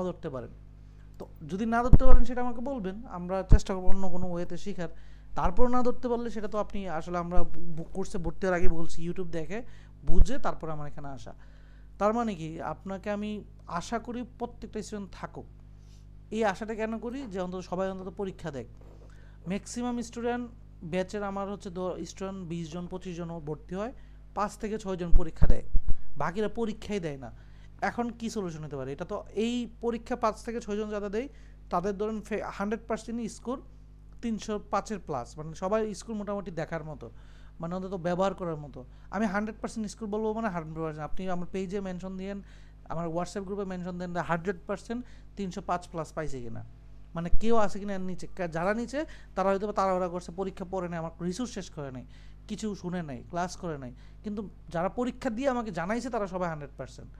ধরতে পারেন। তো যদি না ধরতে পারেন সেটা আমাকে বলবেন, আমরা চেষ্টা করবো অন্য কোনো ওয়েতে শেখার। তারপর না ধরতে পারলে সেটা তো আপনি আসলে আমরা কোর্সে ভর্তি হওয়ার আগে বলছি ইউটিউব দেখে বুঝে তারপর আমার এখানে আসা। তার মানে কি আপনাকে আমি আশা করি প্রত্যেকটা স্টুডেন্ট থাকুক। এই আশাটা কেন করি যে অন্তত সবাই অন্তত পরীক্ষা দেয়। ম্যাক্সিমাম স্টুডেন্ট ব্যাচের আমার হচ্ছে স্টুডেন্ট 20 জন 25 জনও ভর্তি হয়, 5 থেকে 6 জন পরীক্ষা দেয়, বাকিরা পরীক্ষাই দেয় না। এখন কি সলিউশন হতে পারে? এটা তো এই পরীক্ষা 5 থেকে 6 জন যারা দেয় তাদের ধরেন 100%ই স্কোর 305-এর প্লাস, মানে সবাই স্কোর মোটামুটি দেখার মতো, মানে অন্তত ব্যবহার করার মতো। আমি 100% স্কোর বলবো মানে 100%। আপনি আমার পেজে মেনশন দিয়েন, আমার হোয়াটসঅ্যাপ গ্রুপে মেনশন দেন 100% 305+ পাইছে কিনা, মানে কেউ আছে কিনা নিচে। যারা নিচে তারা হয়তো তাড়াহুড়া করছে, পরীক্ষা পড়ে নেই, আমার রিসোর্স শেষ করে নেই, কিছু শুনে নাই, ক্লাস করে নাই। কিন্তু যারা পরীক্ষা দিয়ে আমাকে জানাইছে তারা সবাই 100%।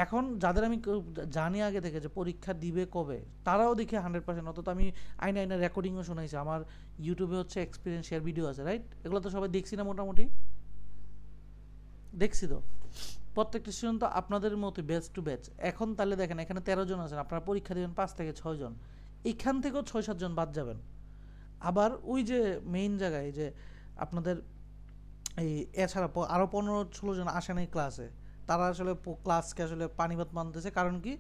এখন যাদের আমি জানি আগে থেকে যে পরীক্ষা দিবে কবে, তারাও দেখে 100%। অত আমি আইনা আইনা রেকর্ডিংও শোনাইছি, আমার ইউটিউবে হচ্ছে এক্সপিরিয়েন্সিয়াল ভিডিও আছে, রাইট? এগুলো তো সবাই দেখছি না মোটামুটি, দেখছি তো। প্রত্যেকটা স্টুডেন্ট তো আপনাদের মতো ব্যাচ টু ব্যাচ। এখন তাহলে দেখেন এখানে 13 জন আছেন, আপনারা পরীক্ষা দেবেন 5 থেকে 6 জন, এখান থেকেও 6-7 জন বাদ যাবেন। আবার ওই যে মেইন জায়গায় যে আপনাদের এই এছাড়া আরও 15-16 জন আসে নাই ক্লাসে, তারা আসলে ক্লাসকে আসলে পানিবাদ মানতেছে। কারণ কি,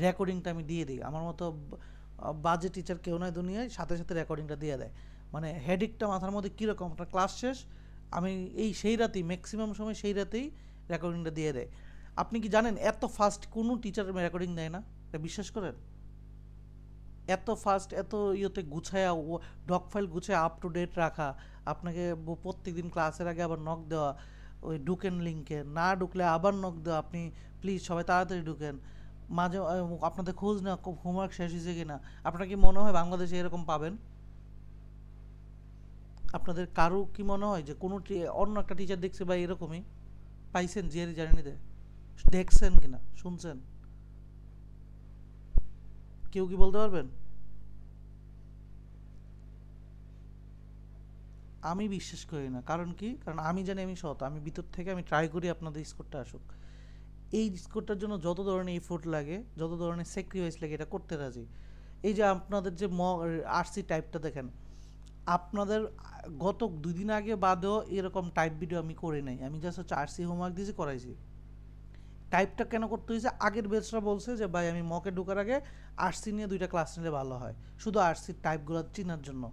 রেকর্ডিংটা আমি দিয়ে দিই, আমার মতো বাজে টিচার কেউ নয় দুনিয়ায়, সাথে সাথে রেকর্ডিংটা দিয়ে দেয়। মানে হেডিকটা মাথার মধ্যে কীরকম, আপনার ক্লাস শেষ, আমি এই সেই রাতেই ম্যাক্সিমাম সময় সেই রাতেই রেকর্ডিংটা দিয়ে দেয়। আপনি কি জানেন এত ফাস্ট কোনো টিচার রেকর্ডিং দেয় না? এটা বিশ্বাস করেন? এত ফাস্ট, এত ইয়েতে গুছায়া ডক ফাইল গুছায় আপ টু ডেট রাখা, আপনাকে প্রত্যেক দিন ক্লাসের আগে আবার নক দেওয়া, ওই ঢুকেন লিঙ্কে, না ঢুকলে আবার নক দেওয়া, আপনি প্লিজ সবাই তাড়াতাড়ি ঢুকেন, মাঝে আপনাদের খোঁজ না হোমওয়ার্ক শেষ হয়েছে কিনা। আপনার কি মনে হয় বাংলাদেশে এরকম পাবেন? আপনাদের কারো কি মনে হয় যে কোনো অন্য একটা টিচার দেখছে বা এরকমই পাইছেন জিয়ারি জার্নিতে? দেখছেন কিনা, শুনছেন? কেউ কি বলতে পারবেন? আমি বিশ্বাস করি না। কারণ কি, কারণ আমি জানি আমি সৎ, আমি ভিতর থেকে আমি ট্রাই করি আপনাদের স্কোরটা আসুক। এই স্কোরটার জন্য যত ধরনের এফোর্ট লাগে, যত ধরনের স্যাক্রিফাইস লাগে, এটা করতে রাজি। এই যে আপনাদের যে আরসি টাইপটা দেখেন, আপনাদের গত 2 দিন আগে বাদেও এরকম টাইপ ভিডিও আমি করি নাই, আমি জাস্ট হচ্ছে আরসি হোমওয়ার্ক দিয়েছি, করাইছি। টাইপটা কেন করতে হয়েছে, আগের বেচরা বলছে যে ভাই আমি মকে ঢোকার আগে আরসি নিয়ে 2টা ক্লাস নিলে ভালো হয়, শুধু আরসির টাইপগুলো চেনার জন্য।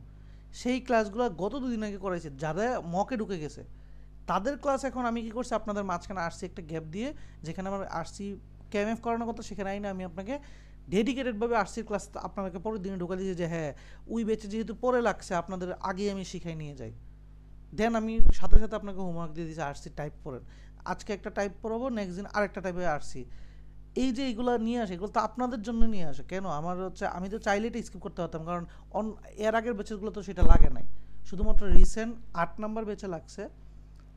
সেই ক্লাসগুলো গত 2 দিন আগে করাইছে, যারা মকে ঢুকে গেছে তাদের ক্লাস। এখন আমি কি করছি, আপনাদের মাঝখানে আরসি একটা গ্যাপ দিয়ে, যেখানে আমার আরসি কেএমএফ করানোর কথা সেখানে আইনা আমি আপনাকে ডেডিকেটেডভাবে আরসির ক্লাস আপনাদেরকে পরের দিনে ঢুকা দিয়েছি যে হ্যাঁ ওই বেচে যেহেতু পরে লাগছে আপনাদের আগেই আমি শিখাই নিয়ে যাই। দেন আমি সাথে সাথে আপনাকে হোমওয়ার্ক দিয়ে দিয়েছি আরসি টাইপ পড়েন, আজকে একটা টাইপ পড়াবো, নেক্সট দিন আরেকটা টাইপে আরসি। এই যে এইগুলো নিয়ে আসে, এগুলো তো আপনাদের জন্য নিয়ে আসে। কেন আমার হচ্ছে, আমি তো চাইলে এটা স্কিপ করতে পারতাম, কারণ এর আগের ব্যাচেসগুলো তো সেটা লাগে নাই, শুধুমাত্র রিসেন্ট 8 নাম্বার ব্যাচে লাগছে।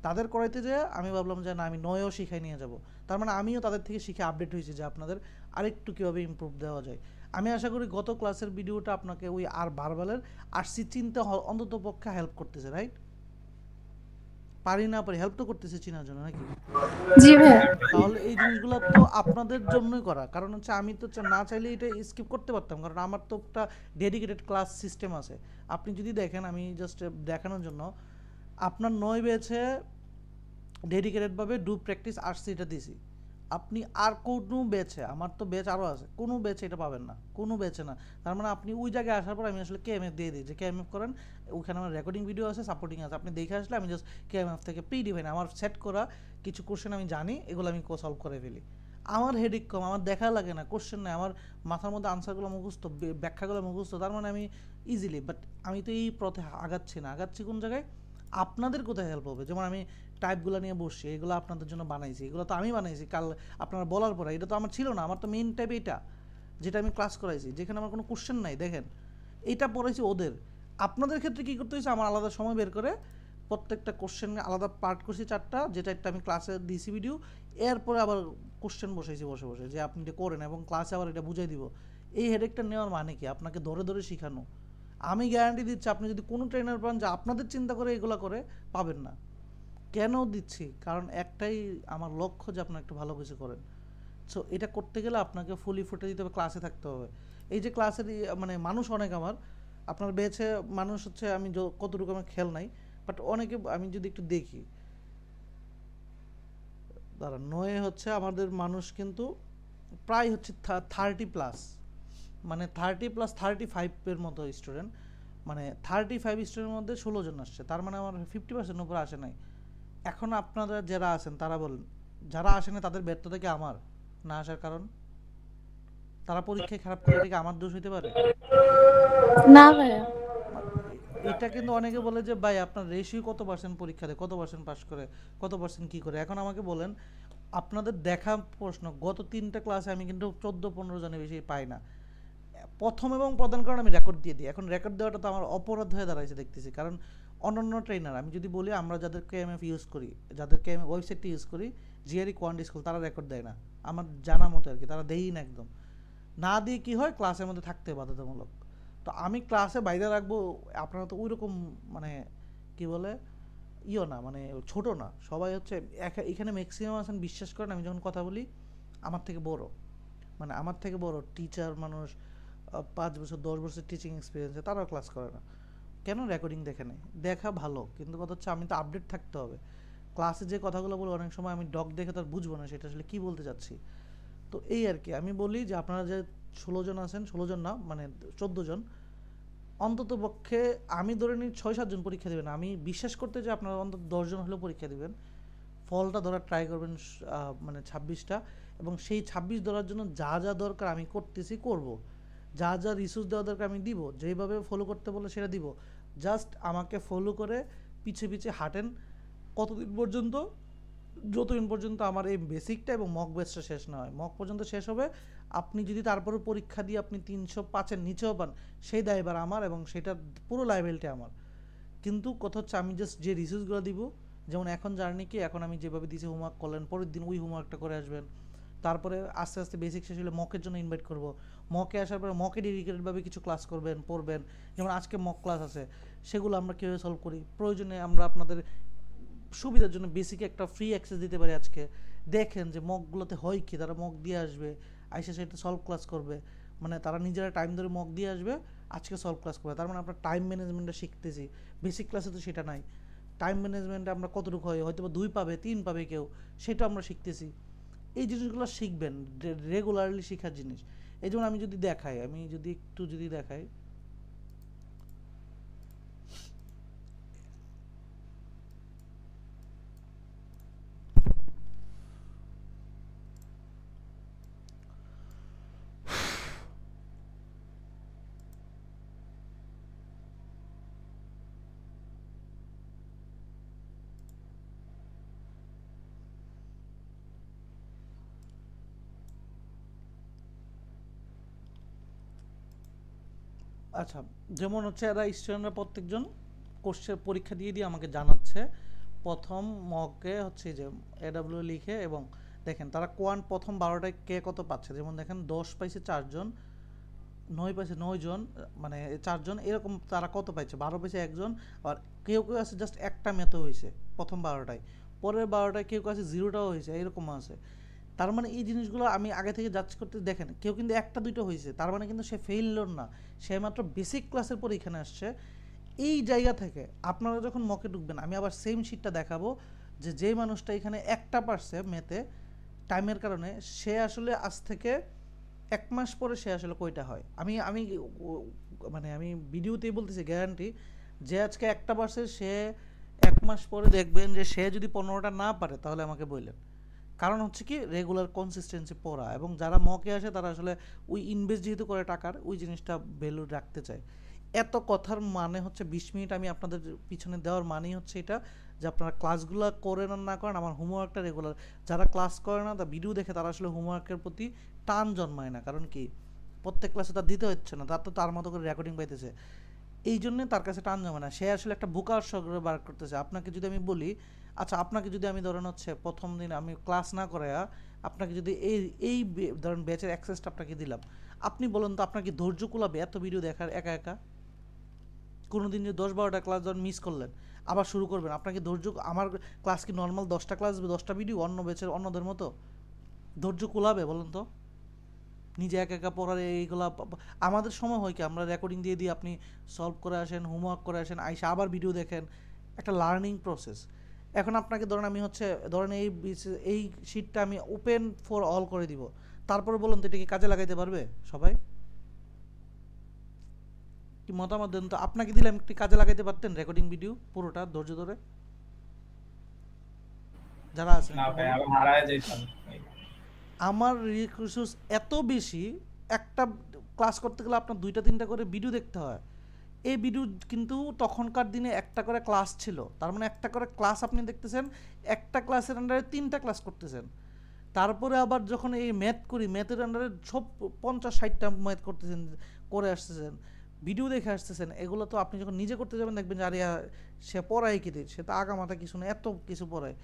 তাদের করাইতে যে আমি ভাবলাম যে না আমি 9ও শিখাই নিয়ে যাব। তার মানে আমিও তাদের থেকে শিখে আপডেট হয়েছি যে আপনাদের আরেকটু কীভাবে ইমপ্রুভ দেওয়া যায়। আমি আশা করি গত ক্লাসের ভিডিওটা আপনাকে ওই আর বারবালের আরসি চিন্তা অন্তত পক্ষে হেল্প করতেছে, রাইট? পারি না পারি হেল্প তো করতেছে চেনার জন্য, নাকি? জি ভাইয়া। তাহলে এই জিনিসগুলো তো আপনাদের জন্যই করা, কারণ হচ্ছে আমি তো না চাইলে এটা স্কিপ করতে পারতাম, কারণ আমার তো একটা ডেডিকেটেড ক্লাস সিস্টেম আছে। আপনি যদি দেখেন, আমি জাস্ট দেখানোর জন্য, আপনার 9 ব্যাচে ডেডিকেটেডভাবে ডু প্র্যাকটিস আরসি এটা দিছি। আপনি আর কোনো ব্যাচে, আমার তো ব্যাচ আরও আছে, কোনো ব্যাচে এটা পাবেন না, কোনো ব্যাচে না। তার মানে আপনি ওই জায়গায় আসার পর আমি আসলে কেএমএফ দিয়ে দিই যে কেএমএফ করেন, ওখানে আমার রেকর্ডিং ভিডিও আছে, সাপোর্টিং আছে, আপনি দেখে আসলে আমি জাস্ট কেএমএফ থেকে পিডিএফ আমার সেট করা কিছু কোশ্চেন আমি জানি, এগুলো আমি সলভ করে ফেলি। আমার হেডিক কম, আমার দেখা লাগে না, কোশ্চেন নেই, আমার মাথার মধ্যে আনসারগুলো মুখস্থ, ব্যাখ্যাগুলো মুখস্থ, তার মানে আমি ইজিলি। বাট আমি তো এই পথে আগাচ্ছি না, আগাচ্ছি কোন জায়গায়? আপনাদের কোথায় হেল্প হবে? যেমন আমি টাইপগুলো নিয়ে বসছি, এগুলো আপনাদের জন্য বানাইছি, এগুলো তো আমি বানাইছি কাল আপনারা বলার পরে, এটা তো আমার ছিল না, আমার তো মেইন টাইপ এটা, যেটা আমি ক্লাস করাইছি, যেখানে আমার কোনো কোশ্চেন নাই। দেখেন এইটা পড়াইছি ওদের। আপনাদের ক্ষেত্রে কী করতে হয়েছে, আমার আলাদা সময় বের করে প্রত্যেকটা কোশ্চেন আলাদা পার্ট করছি 4টা, যেটা একটা আমি ক্লাসে দিয়েছি ভিডিও, এরপরে আবার কোশ্চেন বসাইছি বসে বসে যে আপনি এটা করেন, এবং ক্লাসে আবার এটা বুঝাই দিব। এই হেডেকটা নেওয়ার মানে কি, আপনাকে ধরে ধরে শেখানো। আমি গ্যারান্টি দিচ্ছি আপনি যদি কোনো ট্রেনার পান যে আপনাদের চিন্তা করে এগুলো করে, পাবেন না। কেন দিচ্ছি, কারণ একটাই আমার লক্ষ্য যে আপনারা একটু ভালো কিছু করেন। সো এটা করতে গেলে আপনাকে ফুল এফোর্টে দিতে হবে, ক্লাসে থাকতে হবে। এই যে ক্লাসের মানে মানুষ অনেক আমার আপনার বেছে মানুষ হচ্ছে আমি কতটুকু আমার খেয়াল নাই, বাট অনেকে আমি যদি একটু দেখি দাঁড়ান নয়ে হচ্ছে আমাদের মানুষ কিন্তু প্রায় হচ্ছে 30+, মানে 30+35 মতো স্টুডেন্ট, মানে 35 স্টুডেন্টের মধ্যে 16 জন আসছে, তার মানে আমার 50% উপরে আসে নাই। এখন আপনারা যারা আছেন তারা বলেন, যারা আসেনি তাদের ব্যর্থতা কি আমার না আসার কারণ? তারা পরীক্ষায় খারাপ করে এটা কি আমার দোষ হইতে পারে? না ভাইয়া। এটা কিন্তু অনেকে বলে যে ভাই আপনার রেশিও কত পার্সেন্ট পরীক্ষা দেয়, কত পার্সেন্ট পাস করে, কত পার্সেন্ট কি করে। এখন আমাকে বলেন, আপনাদের দেখা প্রশ্ন গত 3টা ক্লাসে আমি কিন্তু 14-15 জনের বেশি পাই না। প্রথম এবং প্রধান কারণ আমি রেকর্ড দিয়ে দিই। এখন রেকর্ড দেওয়াটা তো আমার অপরাধ হয়ে দাঁড়াইছে দেখতেছি, কারণ অন্যান্য ট্রেনার আমি যদি বলি আমরা যাদেরকে এমএফ ইউজ করি, যাদেরকে আমি ওয়েবসাইটটি ইউজ করি, জিআরই কোয়ান্ট স্কুল, তারা রেকর্ড দেয় না আমার জানা মতো আর কি, তারা দেয়ই না একদম। না দিয়ে কি হয়, ক্লাসের মধ্যে থাকতে বাধ্যতামূলক। তো আমি ক্লাসে বাইরে রাখবো, আপনারা তো ওই রকম মানে কি বলে ইও না, মানে ছোট না সবাই হচ্ছে এখানে ম্যাক্সিমাম আছেন, বিশ্বাস করেন আমি যখন কথা বলি আমার থেকে বড়, মানে আমার থেকে বড় টিচার মানুষ, 5 বছর 10 বছর টিচিং এক্সপিরিয়েন্সে, তারাও ক্লাস করে না। কেন? রেকর্ডিং দেখে নেয়। দেখা ভালো, কিন্তু কথা হচ্ছে আমি তো আপডেট থাকতে হবে। ক্লাসে যে কথাগুলো বলে অনেক সময় আমি ডক দেখে তার বুঝবো না সেটা আসলে কী বলতে চাচ্ছি। তো এই আর কি আমি বলি যে আপনারা যে 16 জন আছেন, 16 জন না মানে 14 জন, অন্তত পক্ষে আমি ধরে নিই 6-7 জন পরীক্ষা দেবেন। আমি বিশ্বাস করতে যে আপনারা অন্তত 10 জন হলেও পরীক্ষা দেবেন, ফলটা ধরার ট্রাই করবেন, মানে 26টা, এবং সেই 26 ধরার জন্য যা যা দরকার আমি করতেছি করব, যা যা রিসোর্স দেওয়া দরকার আমি দিব, যেভাবে ফলো করতে বলে সেটা দিব। জাস্ট আমাকে ফলো করে পিছে পিছে হাঁটেন কতদিন পর্যন্ত, যতদিন পর্যন্ত আমার এই বেসিকটা এবং মক বেসটা শেষ না হয়। মক পর্যন্ত শেষ হবে, আপনি যদি তারপরে পরীক্ষা দিয়ে আপনি 305-এর নিচেও পান, সেই দায়ভার আমার এবং সেটার পুরো লাইবিলিটি আমার। কিন্তু কথা হচ্ছে আমি জাস্ট যে রিসোর্সগুলো দিব, যেমন এখন জার্নি কি, এখন আমি যেভাবে দিয়েছি হোমওয়ার্ক করলেন, পরের দিন ওই হোমওয়ার্কটা করে আসবেন, তারপরে আস্তে আস্তে বেসিক শেষ হলে মকের জন্য ইনভাইট করব, মকে আসার পরে মকে ডেডিকেটেডভাবে কিছু ক্লাস করবেন, পড়বেন। যেমন আজকে মক ক্লাস আছে, সেগুলো আমরা কীভাবে সলভ করি, প্রয়োজনে আমরা আপনাদের সুবিধার জন্য বেসিকে একটা ফ্রি অ্যাক্সেস দিতে পারি। আজকে দেখেন যে মকগুলোতে হয় কি, তারা মক দিয়ে আসবে, আইসা সেটা সলভ ক্লাস করবে, মানে তারা নিজেরা টাইম ধরে মক দিয়ে আসবে, আজকে সলভ ক্লাস করবে। তার মানে আমরা টাইম ম্যানেজমেন্টটা শিখতেছি, বেসিক ক্লাসে তো সেটা নাই। টাইম ম্যানেজমেন্টে আমরা কতটুকু হয়, হয়তো 2 পাবে 3 পাবে কেউ, সেটা আমরা শিখতেছি। এই জিনিসগুলো শিখবেন, রেগুলারলি শেখার জিনিস। এই যেমন আমি যদি দেখাই, আমি যদি একটু যদি দেখাই, আচ্ছা, যেমন হচ্ছে এরা স্টুডেন্টরা প্রত্যেকজন কোর্সের পরীক্ষা দিয়ে দিয়ে আমাকে জানাচ্ছে প্রথম মকে হচ্ছে যে এডাব্লিউ লিখে, এবং দেখেন তারা কোয়ান্ট প্রথম 12টায় কে কত পাচ্ছে, যেমন দেখেন 10 পাইছে 4 জন, 9 পাইছে 9 জন, মানে 4 জন, এরকম তারা কত পাইছে, 12 পাইছে 1 জন। আর কেউ কেউ আছে জাস্ট একটা মেথও হয়েছে প্রথম 12টায়, পরের 12টায় কেউ কেউ আছে 0টাও হয়েছে, এরকম আছে। তার মানে এই জিনিসগুলো আমি আগে থেকে জাজ করতে, দেখেন কেউ কিন্তু একটা দুইটা হয়েছে, তার মানে কিন্তু সে ফেইলর না, সে মাত্র বেসিক ক্লাসের পর এখানে আসছে। এই জায়গা থেকে আপনারা যখন মকে ঢুকবেন, আমি আবার সেম শিটটা দেখাবো, যে যেই মানুষটা এখানে একটা পারছে মেতে টাইমের কারণে, সে আসলে আজ থেকে 1 মাস পরে সে আসলে কয়টা হয়। আমি আমি মানে আমি ভিডিওতেই বলতেছি গ্যারান্টি, যে আজকে একটা পারছে সে 1 মাস পরে দেখবেন যে সে যদি 15টা না পারে তাহলে আমাকে বললেন। কারণ হচ্ছে কি, রেগুলার কনসিস্টেন্সি পড়া, এবং যারা মকে আসে তারা আসলে ওই ইনভেস্ট যেহেতু করে টাকার, ওই জিনিসটা ভ্যালু রাখতে চায়। এত কথার মানে হচ্ছে 20 মিনিট আমি আপনাদের পিছনে দেওয়ার মানেই হচ্ছে এটা, যে আপনারা ক্লাসগুলো করেন আর না করেন, আমার হোমওয়ার্কটা রেগুলার, যারা ক্লাস করে না তা ভিডিও দেখে তারা আসলে হোমওয়ার্কের প্রতি টান জন্মায় না। কারণ কি, প্রত্যেক ক্লাসে তার দিতে হচ্ছে না, তার তো তার মতো করে রেকর্ডিং পাইতেছে, এই জন্যে তার কাছে টান জমে না, সে আসলে একটা বোকার সগরে বার করতেছে। আপনাকে যদি আমি বলি, আচ্ছা আপনাকে যদি আমি ধরেন হচ্ছে প্রথম দিন আমি ক্লাস না করাইয়া আপনাকে যদি এই এই ধরেন ব্যাচের অ্যাক্সেসটা আপনাকে দিলাম, আপনি বলেন তো আপনার কি ধৈর্য কুলাবে এত ভিডিও দেখার একা একা? কোনো দিন যে 10-12টা ক্লাস ধরেন মিস করলেন, আবার শুরু করবেন, আপনাকে ধৈর্য, আমার ক্লাস কি নর্মাল 10টা ক্লাস 10টা ভিডিও অন্য ব্যাচের অন্যদের মতো? ধৈর্য কুলাবে বলেন তো? নিজে একা একা পড়ার এইগুলা আমাদের সময় হয় কি আমরা রেকর্ডিং দিয়ে দিই, আপনি সলভ করে আসেন, হোমওয়ার্ক করে আসেন, আইসা আবার ভিডিও দেখেন, একটা লার্নিং প্রসেস। এখন আপনাকে ধরেন আমি হচ্ছে ধরেন এই শিটটা আমি ওপেন ফর অল করে দিব, তারপরে বলুন তো এটা কি কাজে লাগাইতে পারবে সবাই? কি মতামত দেন তো, আপনাকে দিলাম একটি কাজে লাগাইতে পারতেন রেকর্ডিং ভিডিও পুরোটা ধৈর্য ধরে? যারা আছেন না একটু ভাই, বলুন। আমি হারায় যেতাম। আমার রিসোর্স এত বেশি, একটা ক্লাস করতে গেলে আপনার 2টা 3টা করে ভিডিও দেখতে হয়। এই ভিডিও কিন্তু তখনকার দিনে একটা করে ক্লাস ছিল, তার মানে একটা করে ক্লাস আপনি দেখতেছেন, একটা ক্লাসের আন্ডারে 3টা ক্লাস করতেছেন। তারপরে আবার যখন এই ম্যাথ করি, ম্যাথের আন্ডারে সব 50-60টা ম্যাথ করতেছেন, করে আসতেছেন, ভিডিও দেখে আসতেছেন। এগুলো তো আপনি যখন নিজে করতে যাবেন দেখবেন যে আরে সে পড়ায় কি দিচ্ছে, সে তো আগা মাথা কিছু না, এত কিছু পড়ায়।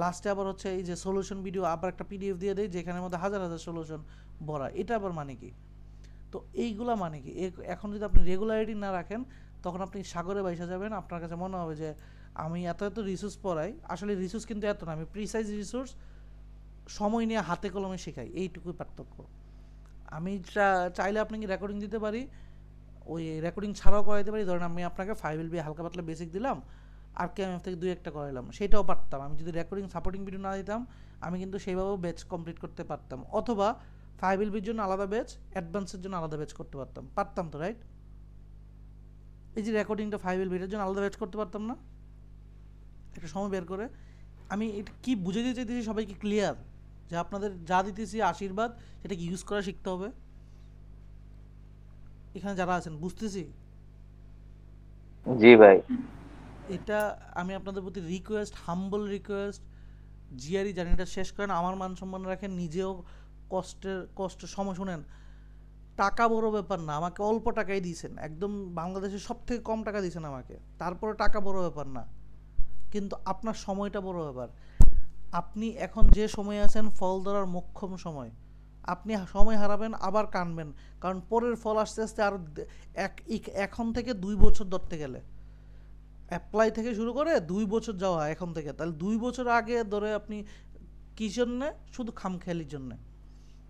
লাস্টে আবার হচ্ছে এই যে সলিউশন ভিডিও আবার একটা পিডিএফ দিয়ে দেয় যেখানের মধ্যে হাজার হাজার সলিউশন ভরা, এটা আবার মানে কি? তো এইগুলা মানে কি, এখন যদি আপনি রেগুলারিটি না রাখেন তখন আপনি সাগরে বাইসা যাবেন। আপনার কাছে মনে হবে যে আমি এত এত রিসোর্স পড়াই, আসলে রিসোর্স কিন্তু এত না, আমি প্রিসাইজ রিসোর্স সময় নিয়ে হাতে কলমে শেখাই, এইটুকুই পার্থক্য। আমি চাইলে আপনাকে রেকর্ডিং দিতে পারি, ওই রেকর্ডিং ছাড়াও করাইতে পারি। ধরেন আমি আপনাকে 5LB হালকা পাতলা বেসিক দিলাম, আর কেএমএফ থেকে 2-1টা করাইলাম, সেটাও পারতাম। আমি যদি রেকর্ডিং সাপোর্টিং ভিডিও না দিতাম আমি কিন্তু সেইভাবেও ব্যাচ কমপ্লিট করতে পারতাম, অথবা 5LBর জন্য আলাদা ব্যাচ, অ্যাডভান্সের জন্য আলাদা ব্যাচ করতে পারতাম, পারতাম তো রাইট? এই যে রেকর্ডিংটা 5LBর জন্য আলাদা ব্যাচ করতে পারতাম না একটা সময় বের করে? আমি এটা কি বুঝে দিতে চাইতেছি সবাইকে ক্লিয়ার, যে আপনাদের যা দিতেছি আশীর্বাদ, সেটাকে ইউজ করা শিখতে হবে। এখানে যারা আছেন বুঝতেছি? জি ভাই। এটা আমি আপনাদের প্রতি রিকোয়েস্ট, হাম্বল রিকোয়েস্ট। জিআরই জানি এটা শেষ করেন, আমার মান সম্মান রাখেন, নিজেও কষ্টের সময় শুনেন। টাকা বড় ব্যাপার না, আমাকে অল্প টাকাই দিয়েছেন, একদম বাংলাদেশের সব থেকে কম টাকা দিয়েছেন আমাকে, তারপরে টাকা বড় ব্যাপার না, কিন্তু আপনার সময়টা বড় ব্যাপার। আপনি এখন যে সময়ে আছেন ফল ধরার মোক্ষম সময়, আপনি সময় হারাবেন আবার কানবেন, কারণ পরের ফল আস্তে আস্তে আরও এখন থেকে 2 বছর ধরতে গেলে, অ্যাপ্লাই থেকে শুরু করে 2 বছর যাওয়া এখন থেকে, তাহলে 2 বছর আগে ধরে আপনি কী জন্যে? শুধু খামখেয়ালির জন্যে।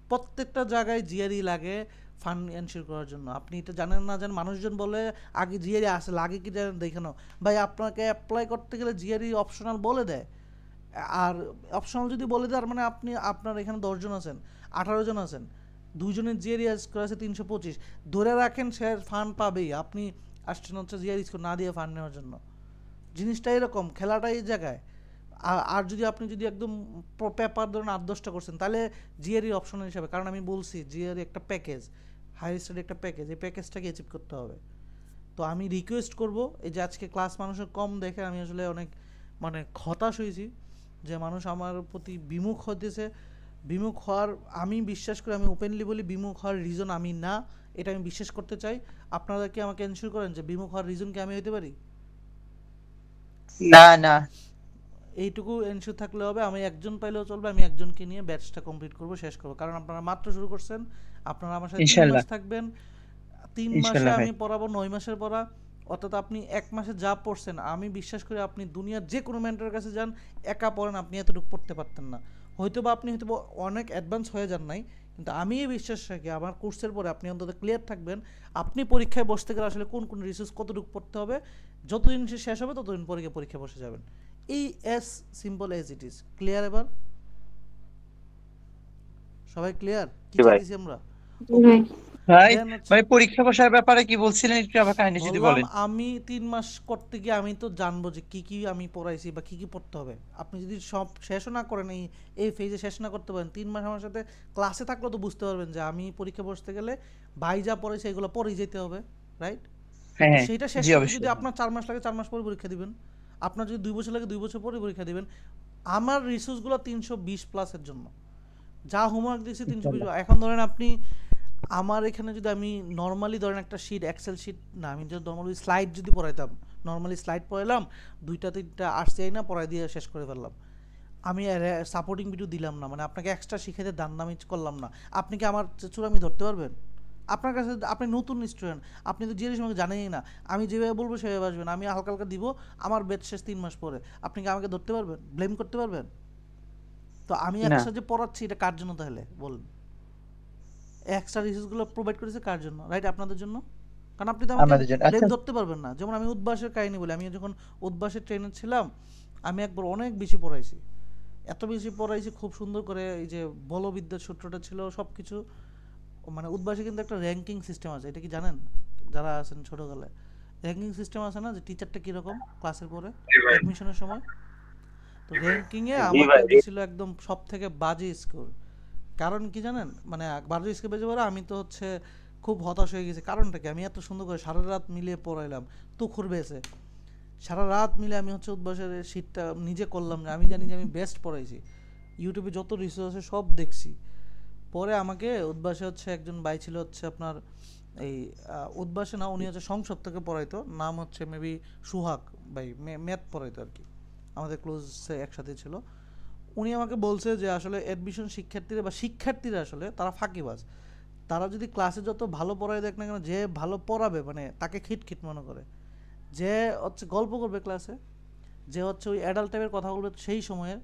প্রত্যেকটা জায়গায় জিআরই লাগে ফান্ড এনশিওর করার জন্য। আপনি এটা জানেন না, জানেন মানুষজন বলে আগে জিআরই আসে, লাগে কি জানেন দেখে নাও ভাই। আপনাকে অ্যাপ্লাই করতে গেলে জিআরই অপশনাল বলে দেয়, আর অপশনাল যদি বলে দেয়, আর মানে আপনি আপনার এখানে 10 জন আছেন, 18 জন আছেন, 2 জনের জিআরই স্কোর আছে 325, ধরে রাখেন সে ফান্ড পাবেই। আপনি আসছেন হচ্ছে জিআরই স্কোর না দিয়ে ফান্ড নেওয়ার জন্য। জিনিসটা এরকম, খেলাটা এই জায়গায়। আর যদি আপনি যদি একদম পেপার ধরেন 8-10টা করছেন, তাহলে জিআরই অপশনাল হিসাবে, কারণ আমি বলছি জিআরই একটা প্যাকেজ, হায়ার স্টাডি একটা প্যাকেজ, এই প্যাকেজটাকে অ্যাচিভ করতে হবে। তো আমি রিকোয়েস্ট করব, এই যে আজকে ক্লাস মানুষের কম দেখে আমি আসলে অনেক মানে হতাশ হয়েছি, যে মানুষ আমার প্রতি বিমুখ হতেছে। বিমুখ হওয়ার, আমি বিশ্বাস করি, আমি ওপেনলি বলি, বিমুখ হওয়ার রিজন আমি না, এটা আমি বিশ্বাস করতে চাই। আপনারা কি আমাকে এনশিওর করেন যে বিমুখ হওয়ার রিজন কি আমি হতে পারি? না না, এইটুকু এনশিওর থাকলে হবে। আমি একজন পাইলেও চলবে, আমি একজনকে নিয়ে ব্যাচটা কমপ্লিট করব, শেষ করব, কারণ আপনারা মাত্র শুরু করছেন। আপনারা আমার সাথে 3 ইনশাল্লাহ মাস থাকবেন, 3 মাসে ইনশাল্লাহ ভাই। আমি পড়াবো 9 মাসের পড়া। অর্থাৎ আপনি 1 মাসে যা পড়ছেন, আমি বিশ্বাস করি আপনি দুনিয়ার যে কোনো মেন্টরের কাছে যান, একা পড়েন, আপনি এতটুকু পড়তে পারতেন না। হয়তো বা আপনি হয়তো অনেক অ্যাডভান্স হয়ে যান নাই, কিন্তু আমি এই বিশ্বাস রাখি আমার কোর্সের পরে আপনি অন্তত ক্লিয়ার থাকবেন। আপনি পরীক্ষায় বসতে গেলে আসলে কোন কোন রিসোর্স কতটুকু পড়তে হবে, যতদিন সে শেষ হবে ততদিন পরে পরীক্ষায় বসে যাবেন। এই as simple as it is. Clear? এবার সবাই ক্লিয়ার কি জি ভাই। চাইছি আমরা? ভাই ভাই Then হচ্ছে ভাই পরীক্ষা বসার ব্যাপারে কি বলছিলেন একটু আবার কাহিনী যদি বললাম, বলেন। আমি 3 মাস করতে গিয়ে আমি তো জানবো যে কি কি আমি পড়াইছি বা কি কি পড়তে হবে। আপনি যদি সব শেষও না করেন, এই ফেজে শেষ না করতে পারেন, 3 মাস আমার সাথে ক্লাসে থাকলেও তো বুঝতে পারবেন যে আমি পরীক্ষা বসতে গেলে ভাই যা পড়াইছে এগুলো পড়েই যেতে হবে, রাইট? হ্যাঁ হ্যাঁ, সেইটা শেষ জি করতে অবশ্যই। যদি আপনার 4 মাস লাগে 4 মাস পরে পরীক্ষা দিবেন, আপনার যদি 2 বছর লাগে 2 বছর পরে পরীক্ষা দিবেন। আমার রিসোর্সগুলো 320 প্লাসের জন্য, যা হোমওয়ার্ক দিয়েছি 320। ইনশাল্লাহ। এখন ধরেন আপনি আমার এখানে যদি আমি নর্মালি ধরেন একটা শিট, এক্সেল শিট না, আমি যদি নর্মালি স্লাইড যদি পড়াইতাম, নর্মালি স্লাইড পড়াইলাম, 2টা 3টা আসছে না, পড়াই দিয়ে শেষ করে ফেললাম, আমি সাপোর্টিং ভিডিও দিলাম না, মানে আপনাকে এক্সট্রা শিখাইতে দান্দামি করলাম না, আপনি কি আমার চূড়ামি ধরতে পারবেন? আপনার কাছে আপনি নতুন স্টুডেন্ট, আপনি তো জিনিস আমাকে জানেনই না, আমি যেভাবে বলবো সেভাবে আসবেন, আমি হালকা হালকা দিব, আমার ব্যাচ শেষ 3 মাস পরে, আপনি কি আমাকে ধরতে পারবেন? ব্লেম করতে পারবেন? তো আমি না এক্সট্রা যে পড়াচ্ছি এটা কার জন্য তাহলে বলুন? এক্সট্রা রিসোর্সগুলো প্রোভাইড করেছে কার জন্য? রাইট, আপনাদের জন্য। কারণ আপনি তো আমাকে আমাদের জন্য। ব্লেম আচ্ছা ধরতে পারবেন না। যেমন আমি উদ্বাসের কাহিনী বলি, আমি যখন উদ্বাসের ট্রেনে ছিলাম, আমি একবার অনেক বেশি পড়াইছি, এত বেশি পড়াইছি খুব সুন্দর করে, এই যে বলবিদ্যার সূত্রটা ছিল সব কিছু। মানে উদ্বাসে কিন্তু একটা র্যাঙ্কিং সিস্টেম আছে, এটা কি জানেন যারা আছেন ছোটোকালে? র্যাঙ্কিং সিস্টেম আছে না, যে টিচারটা কীরকম ক্লাসের পরে অ্যাডমিশনের সময়। তো র্যাঙ্কিংয়ে আমাকে দিছিল একদম সব থেকে বাজে স্কোর। কারণ কি জানেন, মানে বাজে স্কোর বেজে পড়ে আমি তো হচ্ছে খুব হতাশ হয়ে গেছি। কারণটা কি, আমি এত সুন্দর করে সারা রাত মিলিয়ে পড়াইলাম, তুখুর বেসে সারা রাত মিলে আমি হচ্ছে উদ্বাসের শীটটা নিজে করলাম না, আমি জানি যে আমি বেস্ট পড়াইছি, ইউটিউবে যত রিসোর্স আছে সব দেখছি। পরে আমাকে উদ্বাসে হচ্ছে একজন ভাই ছিল হচ্ছে আপনার এই উদ্বাসে না, উনি হচ্ছে সংসদ থেকে পড়াইতো, নাম হচ্ছে মেবি সুহাগ ভাই, ম্যাথ পড়াইতো আর কি, আমাদের ক্লোজ একসাথে ছিল। উনি আমাকে বলছে যে আসলে অ্যাডমিশন শিক্ষার্থীরা বা শিক্ষার্থীরা আসলে তারা ফাঁকিবাজ। তারা যদি ক্লাসে যত ভালো পড়ায় দেখ না কেন, যে ভালো পড়াবে মানে তাকে খিটখিট মনে করে, যে হচ্ছে গল্প করবে ক্লাসে, যে হচ্ছে ওই অ্যাডাল্ট টাইপের কথা বলবে সেই সময়ে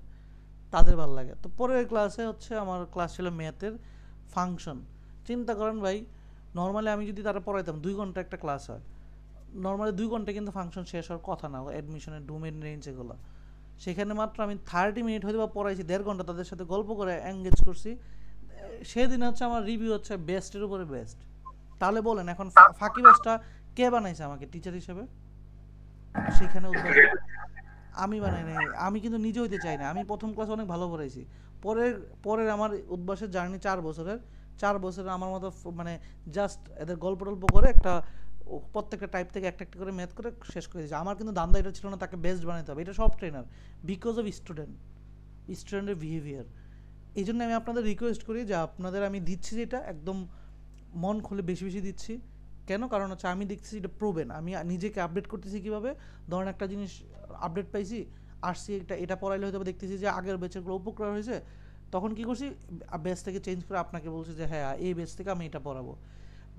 তাদের ভালো লাগে। তো পরের ক্লাসে হচ্ছে আমার ক্লাস ছিল ম্যাথের ফাংশন। চিন্তা করেন ভাই, নর্মালি আমি যদি তারা পড়াইতাম 2 ঘন্টা একটা ক্লাস হয়, নর্মালি 2 ঘন্টা কিন্তু ফাংশন শেষ হওয়ার কথা না, অ্যাডমিশনের ডোমেন রেঞ্জ এগুলো। সেখানে মাত্র আমি 30 মিনিট হয়তো বা পড়াইছি, 1.5 ঘন্টা তাদের সাথে গল্প করে এঙ্গেজ করছি। সেদিন হচ্ছে আমার রিভিউ হচ্ছে বেস্টের উপরে বেস্ট। তাহলে বলেন এখন ফাঁকিবাজটা কে বানাইছে আমাকে টিচার হিসেবে সেখানে উদ্বাসে? আমি বানাই নাই, আমি কিন্তু নিজে হইতে চাই না। আমি প্রথম ক্লাস অনেক ভালো পড়াইছি, পরের পরের আমার উদ্বাসের জার্নি 4 বছরের, 4 বছরে আমার মতো মানে জাস্ট এদের গল্প টল্প করে একটা প্রত্যেকটা টাইপ থেকে একটা একটা করে ম্যাথ করে শেষ করে দিয়েছে। আমার কিন্তু দান্দা এটা ছিল না তাকে বেস্ট বানাতে হবে, এটা সব ট্রেনার, বিকজ অফ স্টুডেন্টের বিহেভিয়ার। এই জন্য আমি আপনাদের রিকোয়েস্ট করি যে আপনাদের আমি দিচ্ছি যেটা একদম মন খুলে বেশি বেশি দিচ্ছি। কেন? কারণ হচ্ছে আমি দেখছি এটা প্রুভেন, আমি নিজেকে আপডেট করতেছি কীভাবে। ধরেন একটা জিনিস আপডেট পাইছি, আসছি, এটা পড়াইলে হয়তো দেখতেছি যে আগের ব্যাচেরগুলো উপকার হয়েছে, তখন কী করছি, ব্যাচ থেকে চেঞ্জ করে আপনাকে বলছি যে হ্যাঁ এই ব্যাচ থেকে আমি এটা পড়াবো,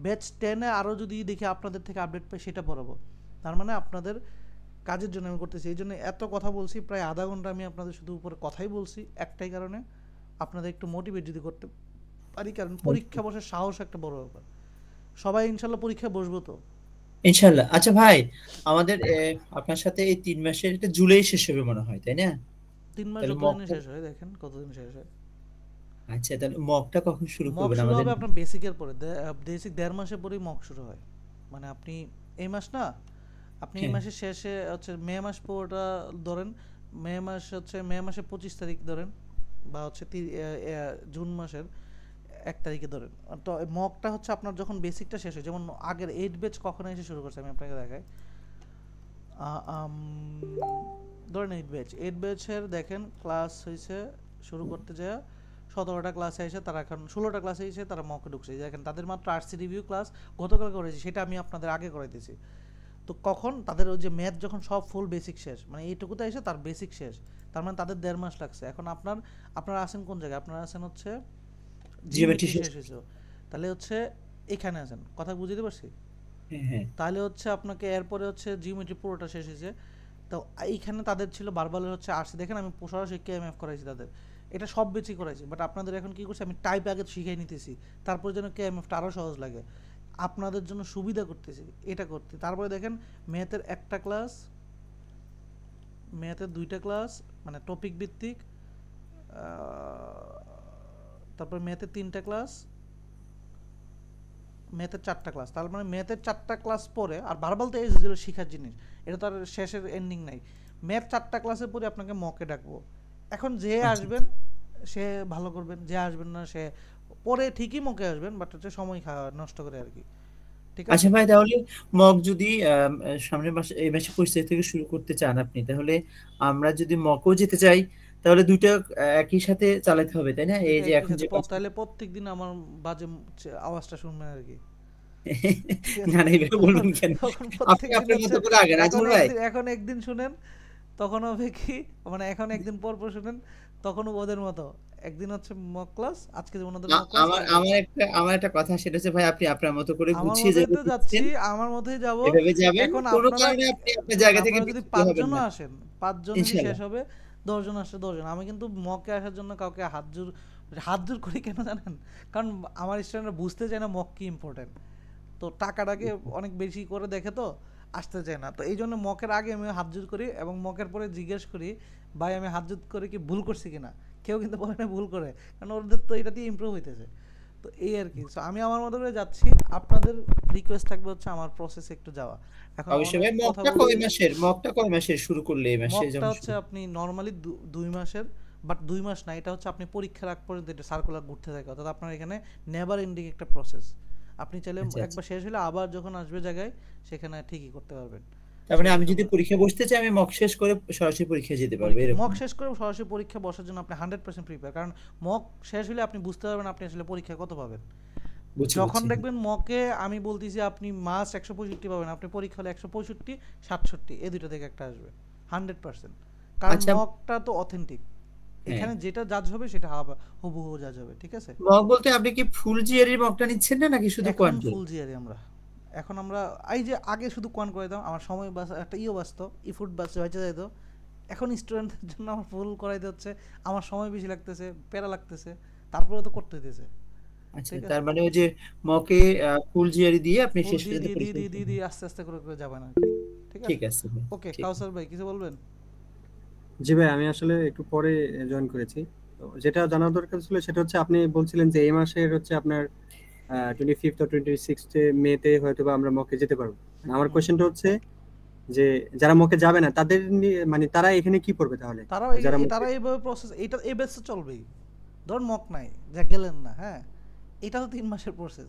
ব্যাচ 10-এ আরও যদি দেখি আপনাদের থেকে আপডেট পাই সেটা পড়াবো। তার মানে আপনাদের কাজের জন্য আমি করতেছি। এই জন্য এত কথা বলছি, প্রায় আধা ঘন্টা আমি আপনাদের শুধু উপরে কথাই বলছি, একটাই কারণে আপনাদের একটু মোটিভেট যদি করতে পারি। কারণ পরীক্ষা বসার সাহস একটা বড় ব্যাপার। সবাই ইনশাল্লাহ পরীক্ষায় বসবো তো ইনশাল্লাহ। আচ্ছা ভাই, আমাদের আপনার সাথে এই 3 মাসের এটা জুলাই শেষ হবে মনে হয়, তাই না? 3 মাস তাহলে যতদিনে শেষ হয়, দেখেন কতদিন শেষ হয়। আচ্ছা, তাহলে মকটা কখন শুরু মক করবেন শুরু আমাদের? হবে আপনার বেসিকের পরে, বেসিক 1.5 মাসের পরেই মক শুরু হয়। মানে আপনি এই মাস না, আপনি এই মাসের শেষে হচ্ছে মে মাস পুরোটা ধরেন, মে মাস হচ্ছে মে মাসের 25 তারিখ ধরেন, বা হচ্ছে জুন মাসের 1 তারিখে ধরেন। তো মকটা হচ্ছে আপনার যখন বেসিকটা শেষ হয়, যেমন আগের 8 ব্যাচ কখন এসে শুরু করছে আমি আপনাকে দেখাই। ধরেন 8 ব্যাচের দেখেন ক্লাস হয়েছে শুরু করতে যায় 17টা ক্লাসে এসে তারা এখন 16টা ক্লাসে এসে তারা মকে ঢুকছে। দেখেন তাদের মাত্র আরসি রিভিউ ক্লাস গতকাল করেছি, সেটা আমি আপনাদের আগে করাইতেছি। তো কখন তাদের ওই যে ম্যাথ যখন সব ফুল বেসিক শেষ, মানে এইটুকুতে এসে তার বেসিক শেষ, তার মানে তাদের 1.5 মাস লাগছে। এখন আপনারা আছেন কোন জায়গায়? আপনারা আছেন হচ্ছে জিওমেট্রি শেষ হয়েছে, তাহলে হচ্ছে এখানে আছেন, কথা বুঝতে পারছি? হ্যাঁ। তাহলে হচ্ছে আপনাকে এরপরে হচ্ছে জিওমেট্রি পুরোটা শেষ হয়েছে। তো এইখানে তাদের ছিল বারবালের হচ্ছে আরসি, দেখেন আমি সরাসরি কেএমএফ করাইছি তাদের, এটা সব বেচই করাইছি। বাট আপনাদের এখন কী করছি, আমি টাইপ আগে শিখাই নিতেছি, তারপরে যেন কেএমএফটা আরও সহজ লাগে, আপনাদের জন্য সুবিধা করতেছি এটা করতে। তারপরে দেখেন ম্যাথের 1টা ক্লাস, ম্যাথের 2টা ক্লাস মানে টপিক ভিত্তিক, তারপর ম্যাথের 3টা ক্লাস, ম্যাথের 4টা ক্লাস। তার মানে ম্যাথের 4টা ক্লাস পরে, আর বারবার তো এই যেগুলো শেখার জিনিস, এটা তো আর শেষের এন্ডিং নাই। ম্যাথ 4টা ক্লাসের পরে আপনাকে মকে ডাকবো। এখন যে আসবেন সে ভালো করবেন, যে আসবেন না সে পরে ঠিকই মকে আসবেন, বাট হচ্ছে সময় নষ্ট করে আর কি। ঠিক আছে? আচ্ছা ভাই, তাহলে মক যদি সামনের মাসে এই মাসে 25 তারিখ থেকে শুরু করতে চান আপনি, তাহলে আমরা যদি মকও যেতে চাই তাহলে দুইটা একই সাথে চালাতে হবে, তাই না? এই যে এখন যে তাহলে প্রত্যেকদিন আমার বাজে আওয়াজটা শুনবেন আর কি। না না, এইভাবে বলবেন কেন? আপনি আপনার মতো করে আগে রাজমুল ভাই। এখন একদিন শুনেন, তখন হবে কি, মানে এখন একদিন পর পর শুনেন, তখন ওদের মতো একদিন হচ্ছে মক ক্লাস, আজকে যেমন ওদের মক ক্লাস। আমার একটা কথা, সেটা হচ্ছে ভাই আপনি আপনার মতো করে আমার গুছিয়ে মতোই তো যাচ্ছি, আমার মতোই যাব। এভাবে যাবেন, এখন কোনো আপনারা কারণে আপনি আপনার জায়গা থেকে যদি বিচ্যুত 5 হবেন জনও না আসেন, 5 জনই ইনশাআল্লাহ। শেষ হবে, 10 জন আসছে 10 জন, আমি কিন্তু মকে আসার জন্য কাউকে হাত জোর করি কেন জানেন? কারণ আমার স্টুডেন্টরা বুঝতে চায় না মক কি ইম্পর্টেন্ট, তো টাকাটাকে অনেক বেশি করে দেখে তো আসতে চায় না, তো এই জন্য মকের আগে আমি হাত জোর করি এবং মকের পরে জিজ্ঞেস করি ভাই আমি হাত জোর করে কি ভুল করছি কিনা, কেউ কিন্তু বলে না ভুল করে, কারণ ওদের তো এটা দিয়ে ইমপ্রুভ হইতেছে। তো এই আর কি, সো আমি আমার মতো করে যাচ্ছি, আপনাদের রিকোয়েস্ট থাকবে হচ্ছে আমার প্রসেসে একটু যাওয়া। এখন অবশ্যই ভাই, অনেক কথা মকটা কয় মাসের শুরু করলে এই মাসে মকটা যেমন হচ্ছে আপনি নর্মালি 2 মাসের, বাট 2 মাস না, এটা হচ্ছে আপনি পরীক্ষার আগ পর্যন্ত এটা সার্কুলার ঘুরতে থাকে, অর্থাৎ আপনার এখানে নেভার এন্ডিং একটা প্রসেস। আপনি চাইলে আচ্ছা আচ্ছা। একবার শেষ হলে আবার যখন আসবে জায়গায় সেখানে ঠিকই করতে পারবেন। তার মানে আমি সেক্ষেত্রে যদি পরীক্ষা বসতে চাই, আমি মক শেষ করে সরাসরি পরীক্ষা যেতে পারবো এরকম? মক শেষ করে সরাসরি পরীক্ষা বসার জন্য আপনি 100% প্রিপেয়ার, কারণ মক শেষ হলে আপনি বুঝতে পারবেন আপনি আসলে পরীক্ষা কত পাবেন। বুঝছি যখন বুঝছি। দেখবেন মকে আমি বলতেছি আপনি মাস 165 পাবেন, আপনি পরীক্ষা হলে 165 67 এই দুটো থেকে একটা আসবে 100%, কারণ আচ্ছা। মকটা তো অথেন্টিক, হ্যাঁ। এখানে যেটা জাজ হবে সেটা হুবহু জাজ হবে, ঠিক আছে? মক বলতে আপনি কি ফুল জিআরই মকটা নিচ্ছেন না নাকি শুধু এখন কোয়ান্টে? ফুল জিআরই আমরা এই যে আগে শুধু কোয়ান করে দাও, আমার সময় বাঁচ, একটা বাঁচতো, ইফুট বাঁচতে বেঁচে যেত, এখন স্টুডেন্টদের জন্য আমার ফুল করাইতে হচ্ছে, আমার সময় বেশি লাগতেছে, প্যারা লাগতেছে, তারপরেও তো করতে হইতেছে। আচ্ছা, ঠিক আছে, তার মানে ওই যে মকে ফুল জিআরই দিয়ে আপনি ফুল শেষ পর্যন্ত পরীক্ষা দিচ্ছেন। দিয়ে আস্তে আস্তে করে যাবেন আর কি, ঠিক আছে? ঠিক আছে ভাই, ওকে, ঠিক আছে। কাউসার ভাই কিছু বলবেন? জি ভাই, আমি আসলে একটু পরে জয়েন করেছি। তো যেটা জানার দরকার ছিল সেটা হচ্ছে, আপনি বলছিলেন যে এই মাসের হচ্ছে আপনার 25 or 26 মেতে হয়তো বা আমরা মকে যেতে পারবো। আমার কোশ্চেনটা হচ্ছে যে যারা মকে যাবে না তাদের মানে তারা এখানে কি পড়বে তাহলে? যারা তারা এইভাবে প্রসেস, এটা এই বেসে চলবেই। ধরুন মক নাই, যা গেলেন না, হ্যাঁ, এটা তো 3 মাসের প্রসেস,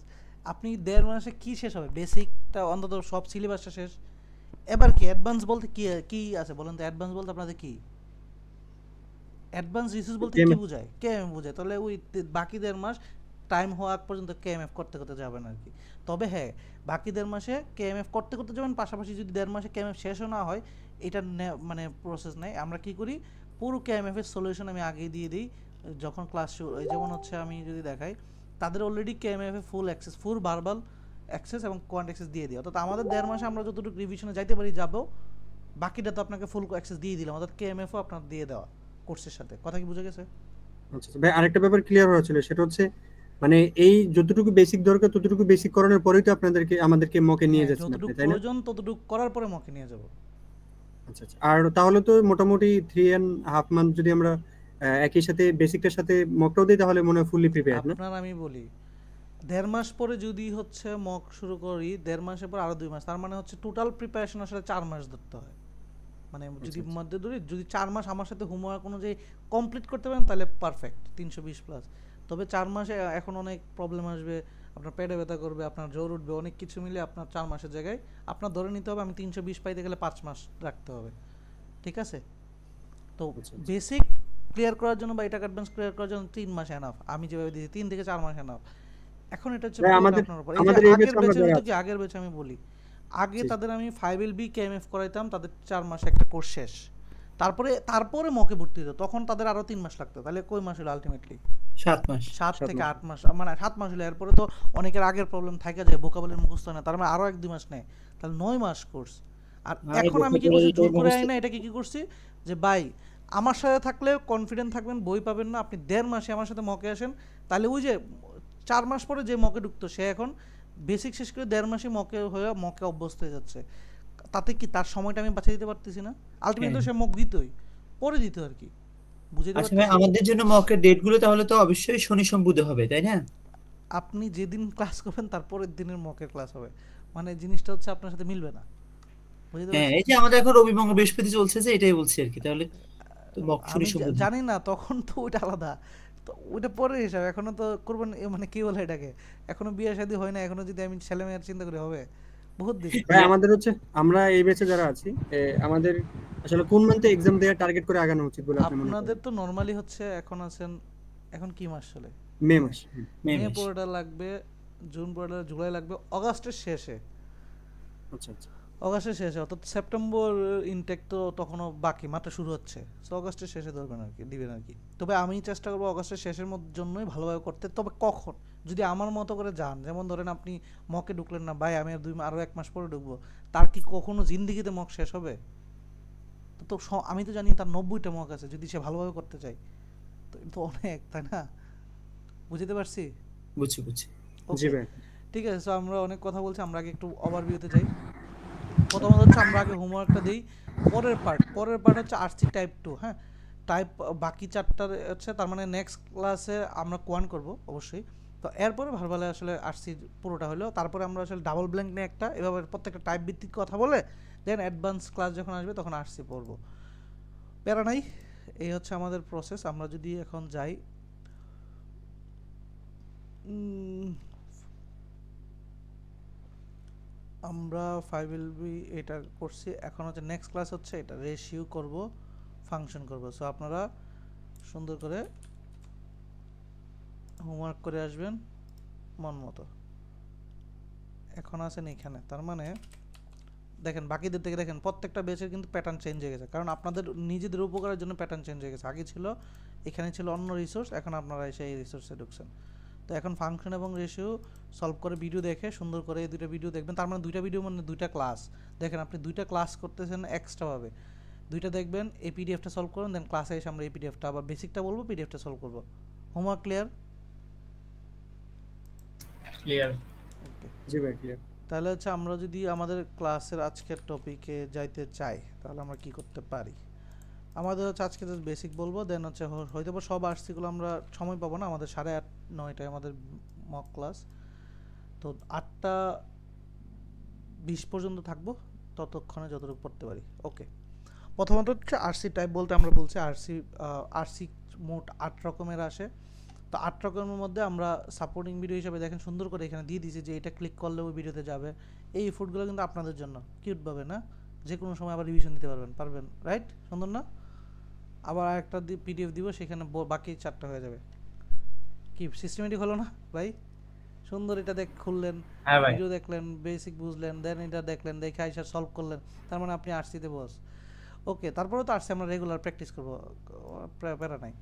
আপনি 1.5 মাসে কি শেষ হবে? বেসিকটা অন্তত সব সিলেবাসটা শেষ, এবার কি অ্যাডভান্স বলতে কি কি আছে বলেন তো? অ্যাডভান্স বলতে আপনাদের কি? অ্যাডভান্স রিসোর্স বলতে কি বোঝায়? কেএমএফ বোঝায়, তাহলে ওই বাকি 1.5 মাস টাইম হওয়া আগ পর্যন্ত কেএমএফ করতে করতে যাবেন আর কি। তবে হ্যাঁ, বাকি 1.5 মাসে কেএমএফ করতে করতে যাবেন, পাশাপাশি যদি 1.5 মাসে কেএমএফ শেষও না হয়, এটা মানে প্রসেস নেই, আমরা কি করি পুরো কেএমএফ এর সলিউশন আমি আগেই দিয়ে দিই যখন ক্লাস শুরু, যেমন হচ্ছে আমি যদি দেখাই, তাদের অলরেডি কেএমএফ এ ফুল অ্যাক্সেস, ফুল ভার্বাল অ্যাক্সেস এবং কোয়ান্ট অ্যাক্সেস দিয়ে দিই, অর্থাৎ আমাদের 1.5 মাসে আমরা যতটুকু রিভিশনে যাইতে পারি যাবো, বাকিটা তো আপনাকে ফুল অ্যাক্সেস দিয়ে দিলাম, অর্থাৎ কেএমএফও আপনার দিয়ে দেওয়া কোর্সের সাথে। কথা কি বুঝে গেছে? আচ্ছা ভাই, আরেকটা ব্যাপার ক্লিয়ার হওয়া ছিল, সেটা হচ্ছে মানে এই যতটুকু বেসিক দরকার ততটুকু বেসিক করানোর পরেই তো আমাদেরকে মকে নিয়ে যাচ্ছেন আপনি, যতটুকু তাই না? প্রয়োজন ততটুকু করার পরে মকে নিয়ে যাব। আচ্ছা আচ্ছা। আর তাহলে তো মোটামুটি 3.5 মান্থ যদি আমরা একই সাথে বেসিকটার সাথে মকটাও দিই তাহলে মনে হয় ফুললি প্রিপেয়ার্ড না? আপনার আমি বলি 1.5 মাস পরে যদি হচ্ছে মক শুরু করি, 1.5 মাসের পর আরো 2 মাস, তার মানে হচ্ছে টোটাল প্রিপারেশন আসলে 4 মাস ধরতে হয়। মানে যদি মধ্যে ধরি, যদি 4 মাস আমার সাথে হোমওয়ার্ক অনুযায়ী কমপ্লিট করতে পারেন তাহলে পারফেক্ট 320 প্লাস। তবে 4 মাসে এখন অনেক প্রবলেম আসবে, আপনার পেটে ব্যথা করবে, আপনার জ্বর উঠবে, অনেক কিছু মিলে আপনার 4 মাসের জায়গায় আপনার ধরে নিতে হবে আমি 320 পাইতে গেলে 5 মাস রাখতে হবে, ঠিক আছে? তো বেসিক ক্লিয়ার করার জন্য বা এটা অ্যাডভান্স ক্লিয়ার করার জন্য 3 মাস এনাফ, আমি যেভাবে দিয়েছি 3 থেকে 4 মাস এনাফ। এখন এটা হচ্ছে আপনার উপর। এই যে আগের ব্যাচে হতো কি, আগের ব্যাচে আমি বলি, আগে তাদের আমি 5LB কেএমএফ করাইতাম, তাদের 4 মাসে একটা কোর্স শেষ, তারপরে মকে ভর্তি হতো, তখন তাদের আরো 3 মাস লাগতো, তাহলে কয় মাস হলো আলটিমেটলি? 7 মাস। 7 থেকে 8 মাস, মানে 7 মাস হলো। এরপরে তো অনেকের আগের প্রবলেম থাকে যায়, ভোকাবুলারি মুখস্থ হয় না, তার মানে আরো 1-2 মাস নেয়, তাহলে 9 মাস কোর্স। আর এখন আমি কি করছি, জোর করে আই না, এটাকে কি করছি যে ভাই আমার সাথে থাকলে কনফিডেন্ট থাকবেন, বই পাবেন না, আপনি 1.5 মাসে আমার সাথে মকে আসেন, তাহলে ওই যে 4 মাস পরে যে মকে ঢুকতো সে এখন বেসিক শেষ করে 1.5 মাসে মকে হয়ে মকে অভ্যস্ত হয়ে যাচ্ছে, তাতে কি তার সময়টা আমি বাঁচিয়ে দিতে পারতেছি না? আলটিমেটলি সে মক দিতই, পরে দিত আর কি, বুঝে দিতে। আচ্ছা ভাই, আমাদের জন্য মকের ডেটগুলো তাহলে তো অবশ্যই শনি সোম বুধে হবে, তাই না? আপনি যেদিন ক্লাস করবেন তারপরের দিনের মকের ক্লাস হবে, মানে জিনিসটা হচ্ছে আপনার সাথে মিলবে না, বুঝতে হ্যাঁ, পারছেন? এই যে আমাদের এখন রবি মঙ্গল বৃহস্পতি চলছে, যে এটাই বলছি আর কি, তাহলে তো মক শনি আমি সোম বুধ। জানি না, তখন তো ওইটা আলাদা, তো ওইটা পরে হিসাব, এখনো তো করবেন, মানে কি বলে এটাকে, এখনো বিয়ে শাদী হয় না, এখনো যদি আমি ছেলে মেয়ের চিন্তা করি হবে বহুত দিন। ভাই আমাদের হচ্ছে, আমরা এই ব্যাচে যারা আছি আমাদের আসলে কোন মান্থে এক্সাম দেওয়ার টার্গেট করে আগানো উচিত বলে আপনি মনে করেন? আপনাদের তো নরমালি হচ্ছে এখন আছেন, এখন কি মাস চলে? মে মাস। মে পড়াটা লাগবে, জুন পড়াটা, জুলাই লাগবে, অগাস্টের শেষে। আচ্ছা আচ্ছা। অগাস্টের শেষে, অর্থাৎ সেপ্টেম্বর ইনটেক তো তখনও বাকি, মাত্র শুরু হচ্ছে, সো অগাস্টের শেষে ধরবেন আর কি, দিবেন আর কি। তবে আমি চেষ্টা করবো অগাস্টের শেষের জন্যই ভালোভাবে করতে। তবে কখন যদি আমার মতো করে যান, যেমন ধরেন আপনি মকে ঢুকলেন না, ভাই আমি আরও 1 মাস পরে ঢুকবো, তার কি কখনো জিন্দিগিতে মক শেষ হবে? আমি তো জানি তার 90টা মক আছে, যদি সে ভালোভাবে করতে চায় তো এটা তো অনেক, তাই না? বুঝতে পারছি? বুঝছি জি ওকে, ভাই। ঠিক আছে। সো আমরা অনেক কথা বলছি, আমরা আগে একটু ওভারভিউতে যাই। প্রথমত হচ্ছে আমরা আগে হোমওয়ার্কটা দিই। পরের পার্ট হচ্ছে আরসি টাইপ 2। হ্যাঁ, টাইপ বাকি চারটা হচ্ছে, তার মানে নেক্সট ক্লাসে আমরা কোয়ান করব অবশ্যই। তো এরপরে ভালো ভালো আসলে আরসি পুরোটা হলো, তারপরে আমরা আসলে ডাবল ব্ল্যাঙ্ক নিয়ে একটা এভাবে প্রত্যেকটা টাইপ ভিত্তিক কথা বলে দেন অ্যাডভান্স ক্লাস যখন আসবে তখন আরসি পড়বো, প্যারা নাই। এই হচ্ছে আমাদের প্রসেস। আমরা যদি এখন যাই, আমরা 5LB এটা করছি, এখন হচ্ছে নেক্সট ক্লাস হচ্ছে এটা রেশিও করব, ফাংশন করব। সো আপনারা সুন্দর করে হোমওয়ার্ক করে আসবেন মন মতো। এখন আছেন এখানে, তার মানে দেখেন বাকিদের থেকে দেখেন প্রত্যেকটা বেচের কিন্তু প্যাটার্ন চেঞ্জ হয়ে গেছে, কারণ আপনাদের নিজেদের উপকারের জন্য প্যাটার্ন চেঞ্জ হয়ে গেছে। আগে ছিল এখানে ছিল অন্য রিসোর্স, এখন আপনারা এসে এই রিসোর্সে ঢুকছেন। তো এখন ফাংশন এবং রেশিও সলভ করে ভিডিও দেখে সুন্দর করে এই দুটো ভিডিও দেখবেন, তার মানে দুইটা ভিডিও মানে দুইটা ক্লাস। দেখেন আপনি দুইটা ক্লাস করতেছেন এক্সট্রাভাবে, দুইটা দেখবেন, এই পিডিএফটা সলভ করুন, দেন ক্লাসে এসে আমরা এই পিডিএফটা আবার বেসিকটা বলবো, পিডিএফটা সলভ করবো। Homework clear? ক্লিয়ার। ওকে, জি ভাই ক্লিয়ার। তাহলে হচ্ছে আমরা যদি আমাদের ক্লাসের আজকের টপিকে যাইতে চাই তাহলে আমরা কি করতে পারি? আমাদের হচ্ছে আজকে জাস্ট বেসিক বলবো, দেন হচ্ছে হয়তো বা সব আর্টসগুলো আমরা সময় পাবো না, আমাদের 8:30 9টায় আমাদের মক ক্লাস, তো 8:20 পর্যন্ত থাকবো, ততক্ষণে যতটুকু পড়তে পারি। ওকে, প্রথমত হচ্ছে আরসি টাইপ বলতে আমরা বলছি আরসি মোট 8 রকমের আসে। তো 8 রকমের মধ্যে আমরা সাপোর্টিং ভিডিও হিসেবে দেখেন সুন্দর করে এখানে দিয়ে দিয়েছি যে এটা ক্লিক করলে ওই ভিডিওতে যাবে। এই ফুডগুলো কিন্তু আপনাদের জন্য কিউটভাবে না, যে কোনো সময় আবার রিভিশন দিতে পারবেন, রাইট? সুন্দর না? আবার একটা পিডিএফ দিব, সেখানে বাকি 4টা হয়ে যাবে। কি সিস্টেমেটিক হলো না ভাই? সুন্দর, এটা খুললেন, হ্যাঁ ভাই। ভিডিও দেখলেন, বেসিক বুঝলেন, দেন এটা দেখলেন, দেখে আইসা সলভ করলেন, তার মানে আপনি আরসিতে বস। ওকে, তারপরেও তো আরসি আমরা রেগুলার প্র্যাকটিস করবো, প্যারা নাই।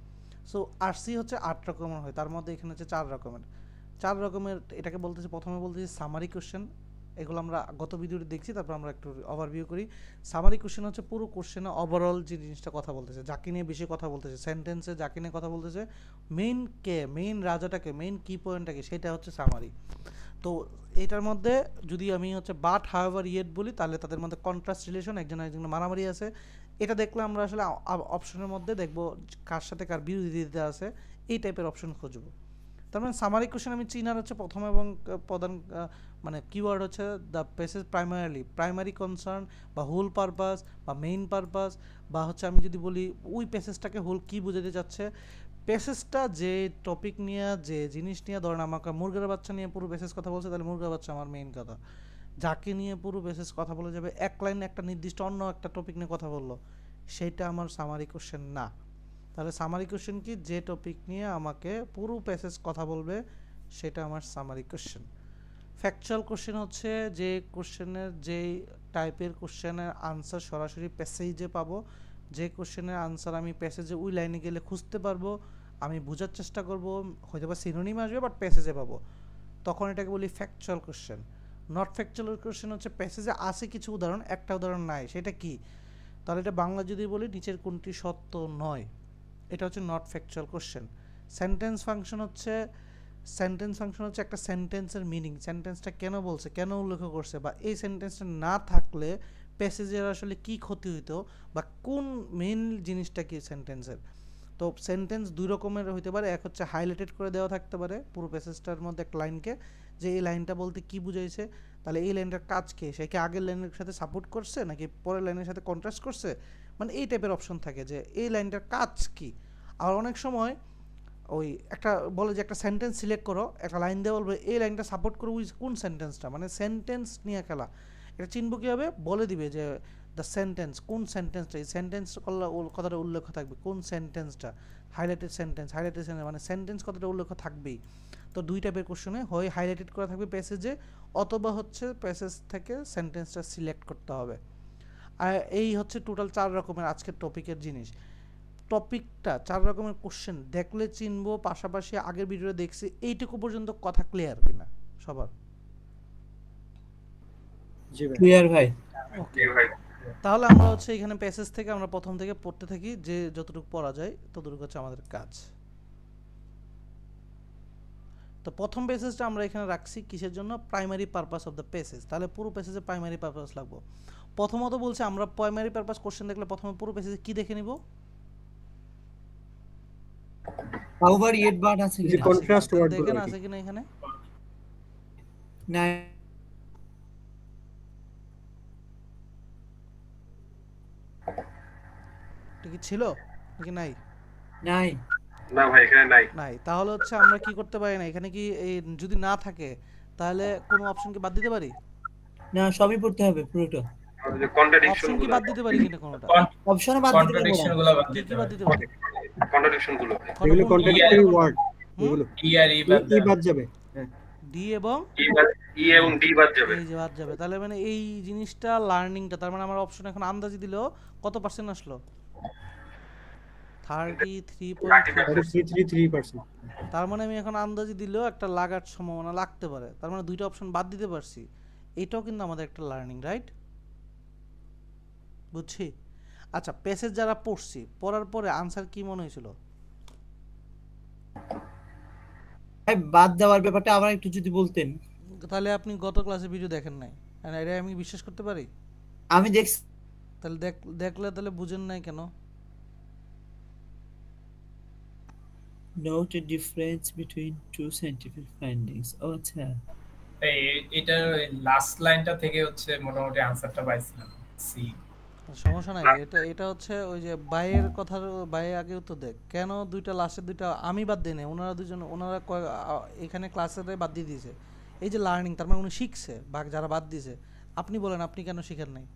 সো আরসি হচ্ছে 8 রকমের হয়, তার মধ্যে এখানে হচ্ছে 4 রকমের। 4 রকমের এটাকে বলতেছি, প্রথমে বলতেছি সামারি কোশ্চেন। এগুলো আমরা গত ভিডিওতে দেখছি, তারপর আমরা একটু ওভারভিউ করি। সামারি কোশ্চেন হচ্ছে পুরো কোশ্চেনে ওভারঅল যে জিনিসটা কথা বলতেছে, যাকে নিয়ে বেশি কথা বলতেছে, সেন্টেন্সে যাকে নিয়ে কথা বলতেছে, মেইন রাজাটাকে, মেইন কি পয়েন্টটাকে, সেটা হচ্ছে সামারি। তো এটার মধ্যে যদি আমি হচ্ছে বাট হাউএভার ইয়েট বলি, তাহলে তাদের মধ্যে কন্ট্রাস্ট রিলেশন, একজন একজনের মারামারি আছে, এটা দেখলে আমরা আসলে অপশনের মধ্যে দেখবো কার সাথে কার বিরোধিতা আছে, এই টাইপের অপশন খুঁজবো। তার মানে সামারি কোশ্চেন আমি চিনার হচ্ছে প্রথম এবং প্রধান মানে কিওয়ার্ড হচ্ছে দ্য প্যাসেজ প্রাইমারি কনসার্ন বা হোল পারপাস বা মেইন পারপাস, বা হচ্ছে আমি যদি বলি ওই প্যাসেজটাকে হোল কী বোঝাতে যাচ্ছে, প্যাসেজটা যে টপিক নিয়ে, যে জিনিস নিয়ে, ধরেন আমাকে মুরগের বাচ্চা নিয়ে পুরো প্যাসেজ কথা বলছে, তাহলে মুরগের বাচ্চা আমার মেইন কথা। যাকে নিয়ে পুরো প্যাসেজ কথা বলে যাবে, এক লাইনে একটা নির্দিষ্ট অন্য একটা টপিক নিয়ে কথা বললো, সেইটা আমার সামারি কোশ্চেন না। তাহলে সামারি কোশ্চেন কি? যে টপিক নিয়ে আমাকে পুরো প্যাসেজ কথা বলবে, সেটা আমার সামারি কোশ্চেন। ফ্যাকচুয়াল কোশ্চেন হচ্ছে যে কোশ্চেনের, যেই টাইপের কোশ্চেনের আনসার সরাসরি প্যাসেজে পাবো, যে কোশ্চেনের আনসার আমি প্যাসেজে ওই লাইনে গেলে খুঁজতে পারবো, আমি বোঝার চেষ্টা করব, হয়তো বা সিনোনিম আসবে বাট প্যাসেজে পাবো, তখন এটাকে বলি factual question. Not factual question হচ্ছে প্যাসেজে আছে কিছু উদাহরণ, একটা উদাহরণ নাই, সেটা কি? তাহলে এটা বাংলা যদি বলি, নিচের কোনটি সত্য নয়, এটা হচ্ছে not factual question. Sentence function হচ্ছে একটা সেন্টেন্সের মিনিং, সেন্টেন্সটা কেন বলছে, কেন উল্লেখ করছে, বা এই সেন্টেন্সটা না থাকলে প্যাসেজের আসলে কি ক্ষতি হইতো, বা কোন মেইন জিনিসটা কি সেন্টেন্সের। তো সেন্টেন্স দুই রকমের হইতে পারে, এক হচ্ছে হাইলাইটেড করে দেওয়া থাকতে পারে পুরো প্যাসেজটার মধ্যে এক লাইনকে, যে এই লাইনটা বলতে কি বুঝাইছে, তাহলে এই লাইনটার কাজ কি, সে কি আগের লাইনের সাথে সাপোর্ট করছে নাকি পরের লাইনের সাথে কন্ট্রাস্ট করছে, মানে এই টাইপের অপশন থাকে যে এই লাইনটার কাজ কি। আর অনেক সময় ওই একটা বলে যে একটা সেন্টেন্স সিলেক্ট করো, একটা লাইন দিয়ে বলবে এই লাইনটা সাপোর্ট করো কোন সেন্টেন্সটা, মানে সেন্টেন্স নিয়ে খেলা। এটা চিনব কীভাবে? বলে দিবে যে দ্য সেন্টেন্স, কোন সেন্টেন্সটা, এই সেন্টেন্স করলে কথাটা উল্লেখ থাকবে, কোন সেন্টেন্সটা, হাইলাইটেড সেন্টেন্স মানে সেন্টেন্স কথাটা উল্লেখ থাকবেই। তো দুই টাইপের কোশ্চেনে হয় হাইলাইটেড করা থাকবে প্যাসেজে, অথবা হচ্ছে প্যাসেজ থেকে সেন্টেন্সটা সিলেক্ট করতে হবে। আর এই হচ্ছে টোটাল 4 রকমের আজকের টপিকের জিনিস। টপিকটা 4 রকমের কোশ্চেন দেখলে চিনবো, পাশাপাশি আগের ভিডিওতে দেখছি, এইটুকু পর্যন্ত কথা ক্লিয়ার কিনা সবার? জি ভাই ক্লিয়ার ভাই। ওকে, তাহলে আমরা হচ্ছে এখানে প্যাসেজ থেকে আমরা প্রথম থেকে পড়তে থাকি, যে যতটুকু পড়া যায় ততটুকু হচ্ছে আমাদের কাজ। তো প্রথম প্যাসেজটা আমরা এখানে রাখছি কিসের জন্য? Primary purpose of the passage. তাহলে পুরো প্যাসেজে প্রাইমারি পারপাস লাগবে। প্রথমত বলছে আমরা প্রাইমারি পারপাস কোশ্চেন দেখলে প্রথমে পুরো প্যাসেজে কি দেখে নিব? হাউভার ইয়েট বাট আছে যে কিনা? কন্ট্রাস্ট ওয়ার্ড দেখেন গুলো আছে কিনা এখানে? না, এটা কি ছিল নাকি নাই? নাই। না ভাই এখানে নাই। নাই। তাহলে হচ্ছে আমরা কি করতে পারি না এখানে, কি এই যদি না থাকে তাহলে কোনো অপশন কি বাদ দিতে পারি? না, সবই পড়তে হবে পুরোটা। আর যে কন্ট্রাডিকশন অপশন কি গুলো, বাদ দিতে পারি কিনা কোনোটা? অপশনে বাদ দিতে পারবো কন্ট্রাডিকশন না। গুলো বাদ কি দিতে কি বাদ হবে। দিতে পারি? কন্ট্রাডিকশন গুলো ভাই। এগুলো কন্ট্রাডিক্টরি ওয়ার্ড, এগুলো ই আর ই বাদ ই বাদ যাবে। হ্যাঁ, ডি এবং ই এবং ডি বাদ যাবে। এই যে বাদ যাবে। তাহলে মানে এই জিনিসটা লার্নিংটা, তার মানে আমার অপশন এখন আন্দাজি দিলেও কত পার্সেন্ট আসলো? 33.3%। 333%। তার মানে আমি এখন আন্দাজি দিলেও একটা লাগার সম্ভাবনা লাগতে পারে। তার মানে দুইটা অপশন বাদ দিতে পারছি। এটাও কিন্তু আমাদের একটা লার্নিং, রাইট? বুঝছি। আচ্ছা, প্যাসেজ যারা পড়ছি, পড়ার পরে আনসার কি মনে হয়েছিল? ভাই, বাদ দেওয়ার ব্যাপারটা আবার একটু যদি বলতেন। তাহলে আপনি গত ক্লাসে ভিডিও দেখেন নাই, আর এটা আমি বিশ্বাস করতে পারি? আমি দেখছি। তাহলে দেখলে তাহলে বুঝেন নাই কেন? Note a difference between two scientific findings. ও আচ্ছা, এই এটার লাস্ট লাইনটা থেকে হচ্ছে মোটামুটি আনসারটা পাইছিলাম। সি সমস্যা নাই। এটা হচ্ছে ওই যে বাইয়ের কথার, বাইয়ের আগে উত্তর দেখ কেন দুইটা লাস্টের দুইটা আমি বাদ দিই নাই, ওনারা দুজন ওনারা এখানে ক্লাসের বাদ দিয়ে দিয়েছে। এই যে লার্নিং, তার মানে উনি শিখছে, বা যারা বাদ দিয়েছে। আপনি বলেন আপনি কেন শিখেন নাই?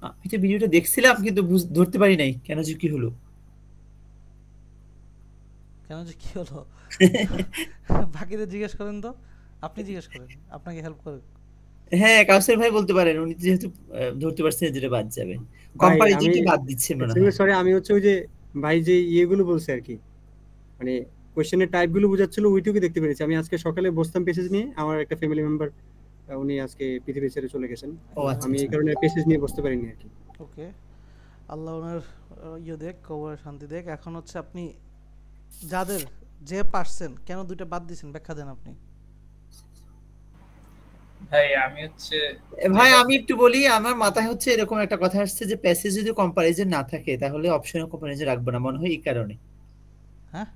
আমি তো ভিডিওটা দেখছিলাম কিন্তু ধরতে পারি নাই কেন যে কি হলো। কেন যে কি হলো বাকিদের জিজ্ঞেস করেন তো, আপনি জিজ্ঞেস করেন, আপনাকে হেল্প করে। হ্যাঁ, কাউসার ভাই বলতে পারেন, উনি যেহেতু ধরতে পারছেন যেটা বাদ যাবে। ভাই, কম্পারিজনটা আমি বাদ দিচ্ছেন মনে হয়। সরি, আমি হচ্ছে ওই যে ভাই যে ইয়েগুলো বলছে আর কি, মানে কোশ্চেনের টাইপগুলো বোঝাচ্ছিল, ওইটুকু দেখতে পেরেছি। আমি আজকে সকালে বসতাম পেসেজ নিয়ে, আমার একটা ফ্যামিলি মেম্বার উনি আজকে পৃথিবী ছেড়ে চলে গেছেন। ও আচ্ছা, আমি এই আচ্ছা। কারণে পেসেজ নিয়ে বসতে পারিনি আর কি। ওকে, আল্লাহ ওনার ইয়ে দেখ, কবরে শান্তি দেখ। এখন হচ্ছে আপনি যাদের যে পারছেন, কেন দুইটা বাদ দিয়েছেন ব্যাখ্যা দেন আপনি। ভাই আমি হচ্ছে ভাই আমি একটু বলি, আমার মাথায় হচ্ছে এরকম একটা কথা আসছে যে প্যাসেজ যদি কম্পারিজন না থাকে তাহলে অপশনাল কম্পারিজন রাখবো না, মনে হয় এই কারণে। হ্যাঁ,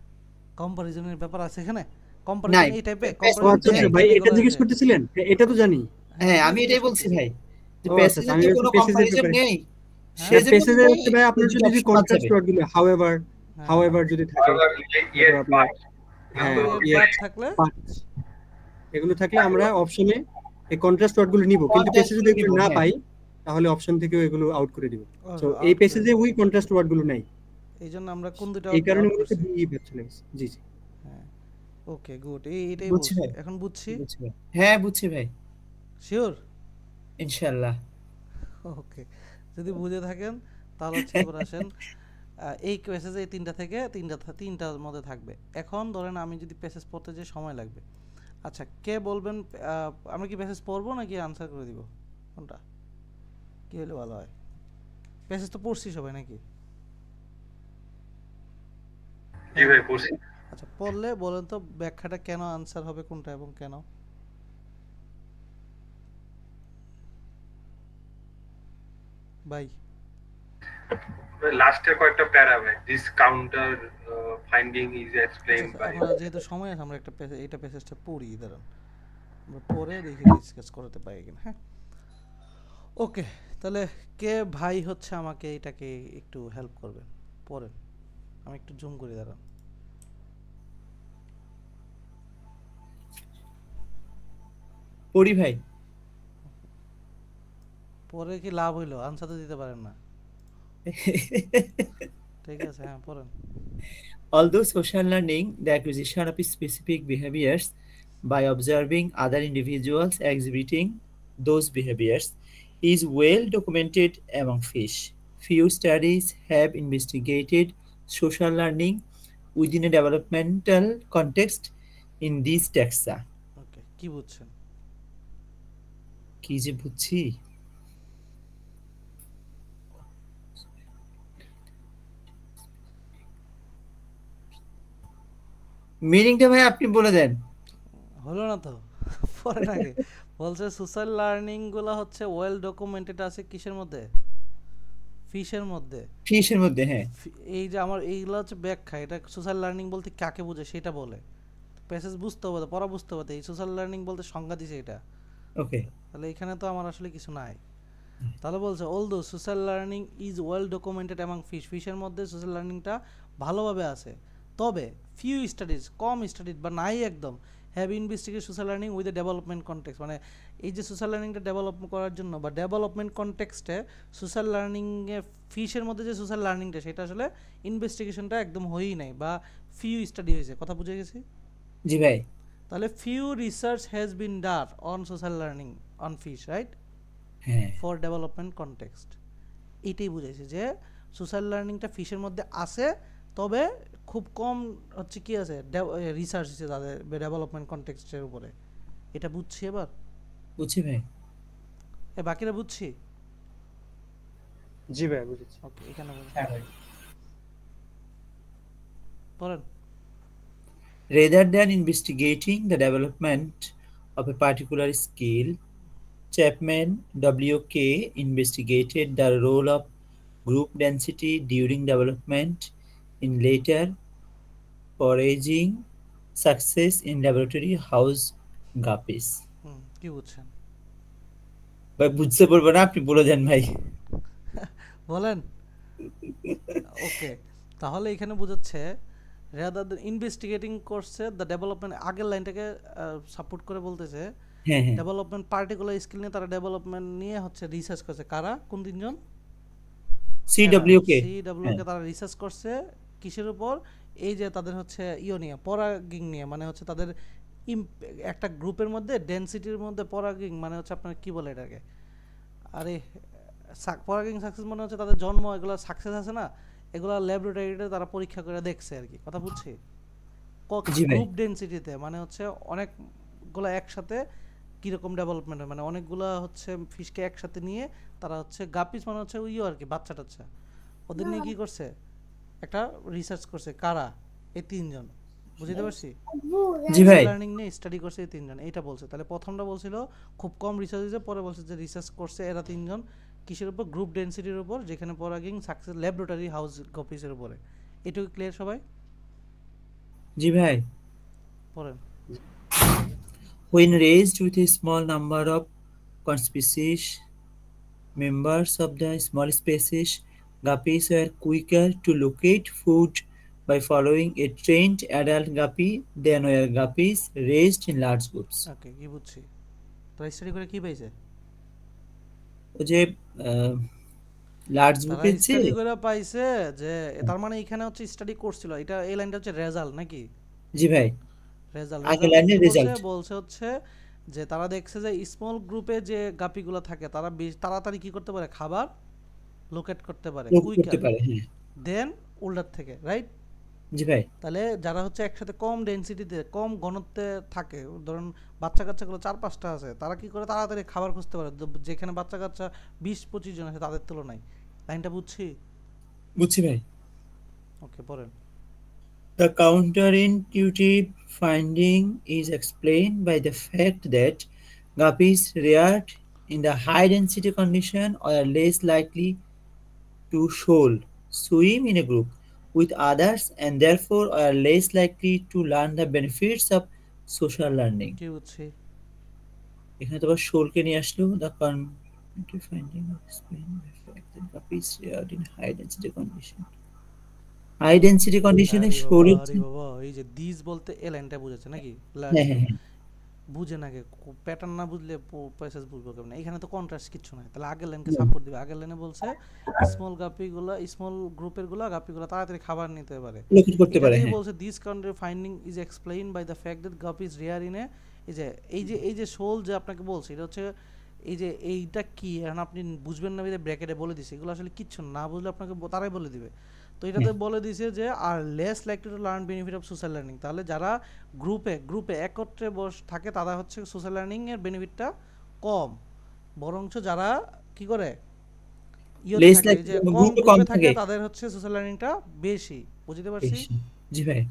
কম্পারিজনের ব্যাপার আছে এখানে। নাই। কম্পারিজন এই টাইপে ও আচ্ছা আচ্ছা, ভাই এটা জিজ্ঞেস করতেছিলেন? হ্যাঁ, এটা তো জানি। হ্যাঁ, আমি এটাই বলছি ভাই, যে ও আচ্ছা, প্যাসেজে আমি তো হচ্ছে কোনো প্যাসেজের কম্পারিজন ব্যাপারে। নেই, হ্যাঁ, সেজন্য প্যাসেজে ভাই হচ্ছে ভাই আপনার দুটো যদি option বাদ কন্ট্রাস্ট যাবে। ওয়ার্ডগুলো হাউএভার হাউএভার যদি থাকে, ইয়ে তারপর আপনার হ্যাঁ এর বাদ থাকলে এগুলো থাকলে আমরা অপশনে এই কন্ট্রাস্ট ওয়ার্ডগুলো নিব, কিন্তু Contrast পেসেজে যদি এগুলো নিবো, না হ্যাঁ। পাই তাহলে অপশন থেকেও এগুলো আউট করে দিব। সো out এই করে পেসেজে দিবো। ওই কন্ট্রাস্ট ওয়ার্ডগুলো নাই, এই জন্য আমরা কোন দুটো এই কারণে out মূলত করছি? বি বাদ চলে গেছে। জি জি, হ্যাঁ, ওকে, গুড। এইটাই বুঝছি বলছি, ভাই। এখন বুঝছি। বুঝছি ভাই। হ্যাঁ, বুঝছি ভাই, শিওর? ইনশাআল্লাহ। ওকে, যদি বুঝে থাকেন তাহলে হচ্ছে এবার আসেন এই প্যাসেজে এই তিনটা থেকে তিনটার মধ্যে থাকবে। এখন ধরেন আমি যদি প্যাসেজ পড়তে যে সময় লাগবে, আচ্ছা কে বলবেন আমরা কি প্যাসেজ পড়বো নাকি আনসার করে দিব? কোনটা কি হলে ভালো হয়? প্যাসেজ তো পড়ছি সবাই নাকি? জি ভাই পড়ছি। আচ্ছা, পড়লে বলেন তো ব্যাখ্যাটা কেন আনসার হবে কোনটা এবং কেন? ভাই লাস্টের কয়েকটা প্যারা ভাই, this counter finding is explained by. আমরা যেহেতু সময় আছে আমরা একটা এইটা প্যাসেজটা পড়ি, দাঁড়ান আমরা পরে দেখি ডিসকাস করতে পারি কিনা। হ্যাঁ, ওকে, তাহলে কে ভাই হচ্ছে আমাকে এটাকে একটু হেল্প করবেন, পড়েন। আমি একটু জুম করি, দাঁড়ান। পড়ি ভাই। পরে কি লাভ হইলো? আনসার তো দিতে পারেন না। ঠিক আছে, হ্যাঁ পড়েন। Although social learning, the acquisition of specific behaviors by observing other individuals exhibiting those behaviors, is well documented among fish. Few studies have investigated social learning within a developmental context in these taxa. ওকে, কি বুঝছেন? কি যে বুঝছি। মিনিংটা ভাই আপনি বলে দেন। হলো না তো পরে নাকি বলছে সোশ্যাল লার্নিং গুলা হচ্ছে ওয়েল ডকুমেন্টেড আছে কিসের মধ্যে, ফিশের মধ্যে। ফিশের মধ্যে, হ্যাঁ। এই যে আমার এইগুলো হচ্ছে ব্যাখ্যা, এটা সোশ্যাল লার্নিং বলতে কাকে বোঝে সেটা বলে, প্যাসেজ বুঝতে হবে, পড়া বুঝতে হবে। এই সোশ্যাল লার্নিং বলতে সংজ্ঞা দিছে এটা, ওকে। তাহলে এখানে তো আমার আসলে কিছু নাই। তাহলে বলছে although social learning is well documented among fish, ফিশের মধ্যে সোশ্যাল লার্নিংটা ভালোভাবে আছে, তবে ফিউ স্টাডিজ, কম স্টাডিজ বা নাই একদম, have investigate social learning with a development context. মানে এই যে সোশ্যাল লার্নিংটা ডেভেলপ করার জন্য বা ডেভেলপমেন্ট কনটেক্সটে সোশ্যাল লার্নিংয়ে ফিশের মধ্যে যে সোশ্যাল লার্নিংটা সেটা আসলে ইনভেস্টিগেশনটা একদম হয়েই নাই বা ফিউ স্টাডি হয়েছে। কথা বুঝে গেছি? জি ভাই। তাহলে few research has been done on social learning on fish, right, হ্যাঁ। For development context. এটাই বুঝাইছে যে সোশ্যাল লার্নিংটা ফিশের মধ্যে আছে, তবে খুব কম হচ্ছে কি আছে রিসার্চ হচ্ছে তাদের ডেভেলপমেন্ট কনটেক্সটের উপরে। এটা বুঝছি এবার? বুঝছি ভাই। বাকিরা বুঝছি? জি ভাই বুঝেছি। ওকে, এখানে হ্যাঁ ভাই। পড়েন। Rather than investigating the development of a particular skill, Chapman W.K. investigated the role of group density during development in later foraging success in laboratory house guppies. কি বুঝছেন ভাই বুঝতে পারবো না, আপনি বলে দেন ভাই। বলেন। ওকে, তাহলে এখানে বোঝাচ্ছে rather than investigating করছে দ্য ডেভেলপমেন্ট, আগের লাইনটাকে সাপোর্ট করে বলতেছে হ্যাঁ হ্যাঁ। ডেভেলপমেন্ট পার্টিকুলার স্কিল নিয়ে তারা ডেভেলপমেন্ট নিয়ে হচ্ছে রিসার্চ করছে। কারা? কোন তিনজন? সিডব্লিউকে। সিডব্লিউকে তারা রিসার্চ করছে কিসের উপর? এই যে তাদের হচ্ছে নিয়ে, পরাগিং নিয়ে, মানে হচ্ছে তাদের একটা গ্রুপের মধ্যে ডেনসিটির মধ্যে পরাগিং মানে হচ্ছে আপনার কি বলে এটাকে, আরে পরাগিং সাকসেস মানে হচ্ছে তাদের জন্ম, এগুলো সাকসেস আছে না, এগুলো ল্যাবরেটরিতে তারা পরীক্ষা করে দেখছে আর কি। কথা বুঝছি? গ্রুপ ডেনসিটিতে মানে হচ্ছে অনেকগুলো একসাথে কীরকম ডেভেলপমেন্ট হয়, মানে অনেকগুলো হচ্ছে ফিশকে একসাথে নিয়ে তারা হচ্ছে গাপিস মানে হচ্ছে আর কি বাচ্চা টাচ্চা, ওদের নিয়ে কী করছে একটা রিসার্চ করছে। কারা? এই তিনজন। বুঝতে পারছি? জি ভাই। লার্নিং নিয়ে স্টাডি করছে এই তিনজন, এইটা বলছে। তাহলে প্রথমটা বলছিল খুব কম রিসার্চ হয়েছে, পরে বলছে যে রিসার্চ করছে এরা তিনজন কিসের উপর? গ্রুপ ডেনসিটির উপর, যেখানে পরাগিং সাকসেস ল্যাবরেটরি হাউস গপিসের উপরে। এটুকু ক্লিয়ার সবাই? জি ভাই। পড়েন। When raised with a small number of conspicuous members of the small species, guppies were quicker to locate food by following a trained adult guppy than were guppies raised in large groups. ওকে, কি বুঝছি? তো study করে কি পাইছে? ওই যে large গ্রুপে study করে পাইছে যে তার মানে এখানে হচ্ছে স্টাডি করছিল, এটা এই লাইনটা হচ্ছে রেজাল্ট নাকি? জি ভাই। রেজাল্ট আগে লাইনে রেজাল্ট বলছে হচ্ছে যে তারা দেখছে যে স্মল গ্রুপে যে গাপিগুলো থাকে তারা বেশ তাড়াতাড়ি কি করতে পারে? খাবার লোকেট করতে পারে, করতে পারে, হ্যাঁ। দেন উল্টার থেকে, রাইট? জি ভাই। তাহলে যারা হচ্ছে একসাথে কম ডেনসিটিতে কম ঘনত্বে থাকে, ধরুন বাচ্চা কাচ্চাগুলো 4-5টা আছে, তারা কি করে তাড়াতাড়ি খাবার খুঁজতে পারে যেখানে বাচ্চা কাচ্চা 20-25 জন আছে তাদের তুলনায়। লাইনটা বুঝছি? বুঝছি ভাই। ওকে, পড়েন। The counterintuitive finding is explained by the fact that guppies reared in the high density condition are less likely to shoal, swim in a group with others, and therefore are less likely to learn the benefits of social learning. কি বুঝছি? এখানে তো আবার shoalকে নিয়ে আসলো। The counterintuitive finding is explained by the fact that guppies reared in high density condition. High density কন্ডিশনে শোল। আরে বাবা, এই যে দিস বলতে এই লাইনটা বুঝেছে নাকি? হ্যাঁ হ্যাঁ। বুঝে নাকি? প্যাটার্ন না বুঝলে প্যাসেজ বুঝবো কেমনে? এখানে তো কন্ট্রাস্ট কিছু নাই, তাহলে আগের লাইনকে সাপোর্ট দিবে। আগের লাইনে বলছে স্মল গাপিগুলো, স্মল গ্রুপের গুলো গাপিগুলো তাড়াতাড়ি খাবার নিতে পারে, লোকেট করতে পারে। বলছে this counter finding is explained by the fact that guppies rare in a, এই যে শোল যে আপনাকে বলছে এটা হচ্ছে এই যে এইটা কি এখন আপনি বুঝবেন না বিধে ব্র্যাকেটে বলে দিছে, এগুলো আসলে কিচ্ছু না বুঝলে আপনাকে তারাই বলে দিবে। তো এটাতে বলে দিছে যে are less likely to learn benefit of social learning, তাহলে যারা গ্রুপে একত্রে থাকে তারা হচ্ছে সোশ্যাল লার্নিং এর বেনিফিটটা কম, বরঞ্চ যারা কি করে লেস থাকে, লাইক এই যে কম গ্রুপে কম গ্রুপে থাকে থাকে তাদের হচ্ছে সোশ্যাল লার্নিংটা বেশি। বুঝতে পারছি? বেশি। জি ভাই।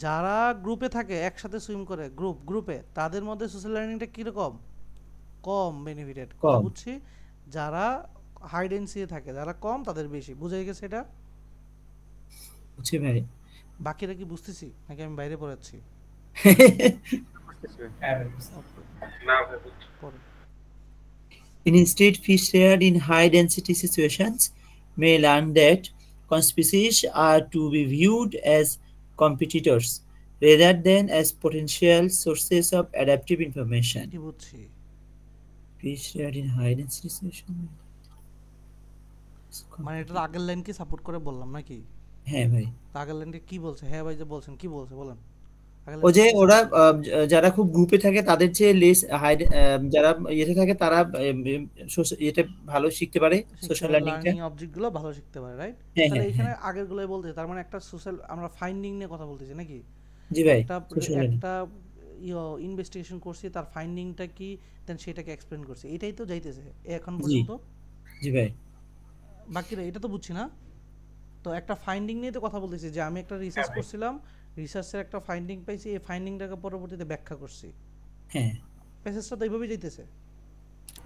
যারা গ্রুপে থাকে একসাথে সুইম করে গ্রুপে তাদের মধ্যে সোশ্যাল লার্নিংটা কিরকম? কম বেনিফিটেড। কথা কম। বুঝছি? যারা হাই ডেন্সিটি থাকে, যারা কম তাদের বেশি। বুঝে গেছে এটা? বুঝছি ভাই। বাকিরা কি বুঝতেছি নাকি আমি বাইরে পড়াচ্ছি? হ্যাঁ না ভাই বুঝছি। পড়ো। Instead, fish reared in high density situations may learn that species are to be viewed as competitors rather than as potential sources of adaptive information. এটি বুঝছি। Fish reared in high density situations. মানে এটার আগের line কি support করে বললাম নাকি? হ্যাঁ ভাই। তা আগের লাইনটা কি বলছে? হ্যাঁ ভাই যে বলছেন কি বলছে বলেন। আগের ও লাইনটা যে কি ওরা support করে? যারা খুব গ্রুপে থাকে তাদের যে লেস হাই যারা ইয়েতে থাকে তারা এটা ভালো শিখতে পারে সোশ্যাল লার্নিংটা। লার্নিং অবজেক্টগুলো ভালো শিখতে পারে, রাইট? হ্যাঁ তাহলে হ্যাঁ এখানে হ্যাঁ। আগের গুলোই বলতে তার মানে একটা সোশ্যাল আমরা ফাইন্ডিং নিয়ে কথা বলতেছি নাকি? জি ভাই। একটা সোশ্যাল লার্নিং। একটা ইনভেস্টিগেশন করছি, তার ফাইন্ডিংটা কি, দেন সেটাকে এক্সপ্লেন করছি, এটাই তো যাইতেছে এখন জি পর্যন্ত। জি ভাই। বাকিরা এটা তো বুঝছি না। তো একটা ফাইন্ডিং নিয়ে তো কথা বলতেছি যে আমি একটা রিসার্চ করছিলাম, রিসার্চের একটা ফাইন্ডিং পাইছি, এই ফাইন্ডিংটাকে পরবর্তীতে ব্যাখ্যা করছি। হ্যাঁ। প্যাসেজটা তো এইভাবেই যাইতেছে।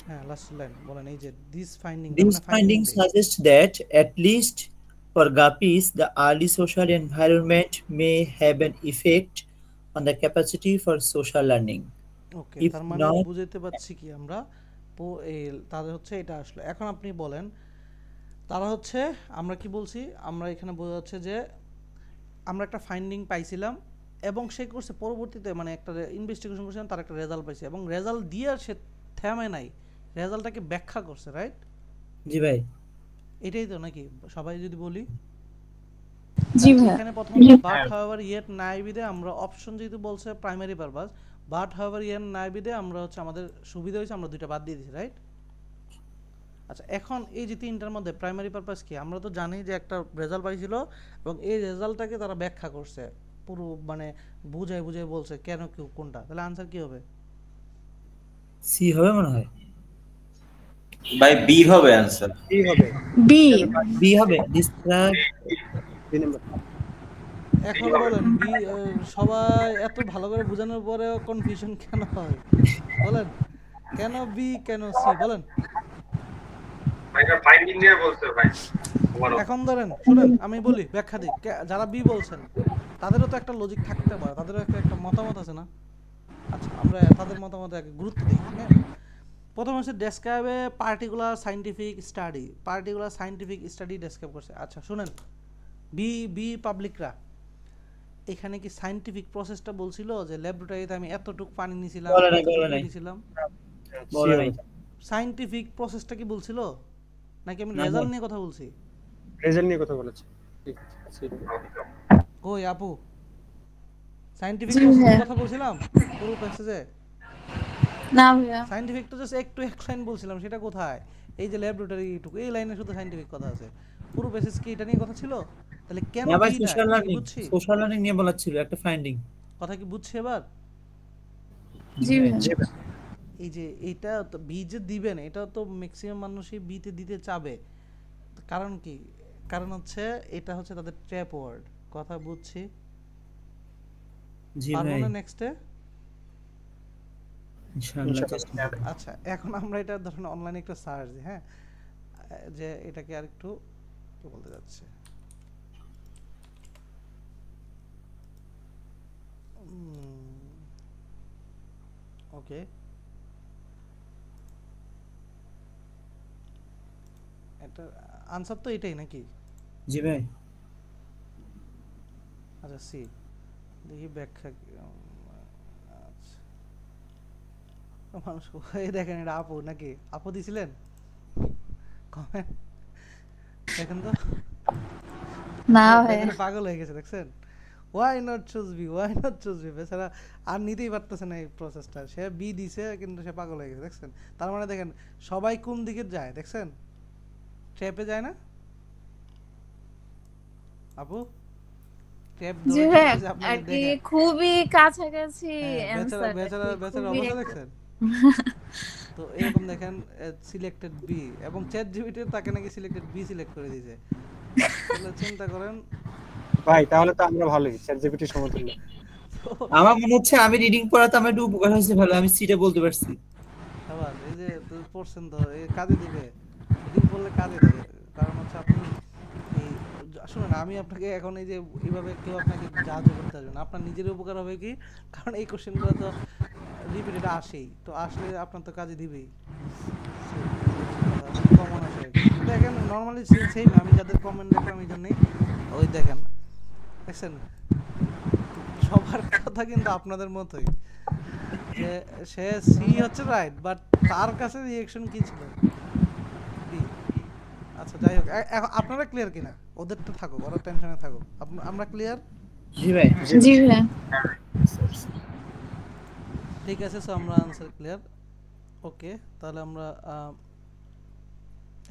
হ্যাঁ, লাস্ট লাইন বলেন। এই যে দিস ফাইন্ডিং, These মানে finding findings suggest that, at least for guppies, the early social environment may have an effect on the capacity for social learning. Okay, If তার মানে not, বুঝাইতে পারছি কি আমরা তাদের হচ্ছে এটা আসলো। এখন আপনি বলেন তারা হচ্ছে, আমরা কি বলছি, আমরা এখানে বোঝা যাচ্ছে যে আমরা একটা ফাইন্ডিং পাইছিলাম এবং সে করছে পরবর্তীতে মানে একটা ইনভেস্টিগেশন করছিলাম, তার একটা রেজাল্ট পাইছে এবং রেজাল্ট দিয়ে আর সে থেমে নাই, রেজাল্টটাকে ব্যাখ্যা করছে, রাইট? জি ভাই। এটাই তো নাকি সবাই যদি বলি? জি ভাইয়া। এখানে প্রথমত বাট হাউএভার ইয়েট নাইবিদে আমরা অপশন যেহেতু বলছে primary purpose, but however yet নাইবিদে আমরা হচ্ছে আমাদের সুবিধা হয়েছে আমরা দুইটা বাদ দিয়ে দিয়েছি, রাইট? আচ্ছা, এখন এই যে তিনটার মধ্যে প্রাইমারি পারপাস কি? আমরা তো জানি যে একটা রেজাল্ট পাইছিল এবং এই রেজাল্টটাকে তারা ব্যাখ্যা করছে, পুরো মানে বুঝাই বুঝাই বলছে কেন কি কোনটা। তাহলে আনসার কি হবে? সি হবে মনে হয়। বাই বি হবে आंसर। কি হবে? বি। বি হবে। ডিসক্রাইব। B number. এখন বলেন বি। সবাই এত ভালো করে বোঝানোর পরেও কনফিউশন কেন হয় বলেন? কেন বি কেন সি বলেন? ভাই এটা ফাইন্ডিং নিয়ে বলছে ভাই। overall। এখন ধরেন শুনেন আমি বলি, ব্যাখ্যা দিই। যারা বি বলছেন তাদেরও তো একটা লজিক থাকতে পারে, তাদেরও একটা মতামত আছে না? আচ্ছা, আমরা তাদের মতামতে আগে গুরুত্ব দিই। হ্যাঁ, প্রথম হচ্ছে ডেসক্রাইবে particular scientific study, particular scientific study describe করছে। আচ্ছা শুনেন, বি পাবলিকরা এখানে কি সাইন্টিফিক প্রসেসটা বলছিল যে ল্যাবরেটরিতে আমি এতটুকু পানি নিয়েছিলাম, বলে নাই, এতটুকু বলে নাই। নিয়েছিলাম? বলে নাই। সাইন্টিফিক প্রসেসটা কি বলছিল নাকি আমি না, রেজাল্ট বল। নিয়ে কথা বলছি? রেজাল্ট নিয়ে কথা বলেছে। ঠিক আছে। কই আপু, সাইন্টিফিক জি প্রসেসের ভাইয়া। কথা বলছিলাম পুরো প্যাসেজে? না ভাইয়া। সাইন্টিফিক তো জাস্ট একটু এক লাইন বলছিলাম, সেটা কোথায়? এই যে ল্যাবরেটরি এইটুকু, এই লাইনে শুধু সাইন্টিফিক কথা আছে। পুরো প্যাসেজ কি এটা নিয়ে কথা ছিল? তাহলে কেন না ভাই, বিটা সোশ্যাল কি লার্নিং। বুঝছি? সোশ্যাল লার্নিং নিয়ে বলা ছিল একটা ফাইন্ডিং। কথা কি বুঝছি এবার? জি ভাইয়া। জি ভাই। এই যে এইটা তো বি যে দিবেন, এটা তো ম্যাক্সিমাম মানুষই বিতে দিতে চাবে। কারণ কি? কারণ হচ্ছে এটা হচ্ছে তাদের ট্র্যাপ ওয়ার্ড। কথা বুঝছি? জি পারবো ভাই। না নেক্সটে? ইনশাআল্লাহ চেষ্টা করব। আচ্ছা, এখন আমরা এটা ধরেন অনলাইনে একটা সার্চ দিই। হ্যাঁ, যে এটাকে আর একটু কি বলতে যাচ্ছে, ওকে, এটা আনসার তো এটাই নাকি? জি ভাই। আচ্ছা সি, দেখি ব্যাখ্যা কি। আচ্ছা, মানুষ এই দেখেন, এটা আপু নাকি? আপু দিছিলেন কমেন্ট দেখেন তো। না ভাইয়া। দেখেন পাগল হয়ে গেছে, দেখছেন? Why not choose B, why not choose B. বেচারা আর নিতেই পারতেছে না এই প্রসেসটা। সে বি দিছে কিন্তু সে পাগল হয়ে গেছে, দেখছেন? তার মানে দেখেন সবাই কোন দিকে যায়, দেখছেন? ট্র্যাপে যায় না আপু? ট্র্যাপ জি ধরে ভাইয়া, ফেলতেছে, আপনারা আর কি দেখেন। খুবই কাছাকাছি হ্যাঁ, অ্যানসার। বেচারা বেচারা বেচারা অবস্থা দেখছেন? তো এরকম দেখেন সিলেক্টেড বি, এবং চ্যাট জিপিটি তাকে নাকি সিলেক্টেড বি সিলেক্ট করে দিয়েছে। তাহলে চিন্তা করেন। ভাই তাহলে তো আমরা ভালোই চ্যাট জিপিটি সমতুল্য। আমার মনে হচ্ছে আমি রিডিং পড়াতে আমার একটু উপকার হয়েছে, ভালো আমি সিটে বলতে পারছি। আবার এই যে পড়ছেন তো এই কাজে দিবে, রিডিং করলে কাজে দেবে। কারণ হচ্ছে আপনি এই শুনুন, আমি আপনাকে এখন এই যে এইভাবে কেউ আপনাকে জাজও করতে আসবে না, আপনার নিজের উপকার হবে কি, কারণ এই কোশ্চেনগুলো তো রিপিটেড আসেই, তো আসলে আপনার তো কাজে দিবেই। কমন আসে দেখেন নর্মালি সেম, আমি যাদের কমেন্ট দেখলাম এই জন্যই, ওই দেখেন দেখছেন সবার কথা কিন্তু আপনাদের মতোই, যে সে সি হচ্ছে রাইট, বাট তার কাছে রিঅ্যাকশন কি ছিল বি। আচ্ছা যাই হোক, আপনারা ক্লিয়ার কিনা? ওদেরটা থাকুক, ওরা টেনশনে থাকুক, আমরা ক্লিয়ার? জি ভাই। জি ভাইয়া। ঠিক আছে, সো আমরা আনসার ক্লিয়ার। ওকে, তাহলে আমরা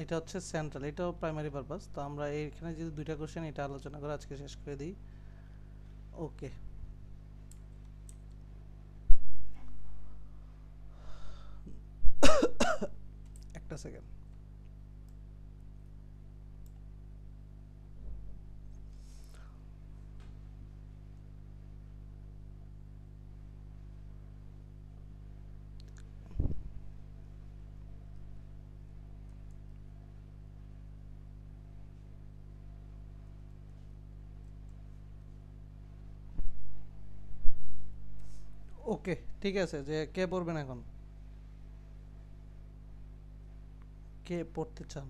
এটা হচ্ছে সেন্ট্রাল, এটাও প্রাইমারি পারপাস। তো আমরা এখানে যে দুইটা কোশ্চেন এটা আলোচনা করে আজকে শেষ করে দিই। ওকে, একটা সেকেন্ড। ওকে ঠিক আছে, যে কে পড়বেন এখন? কে পড়তে চান?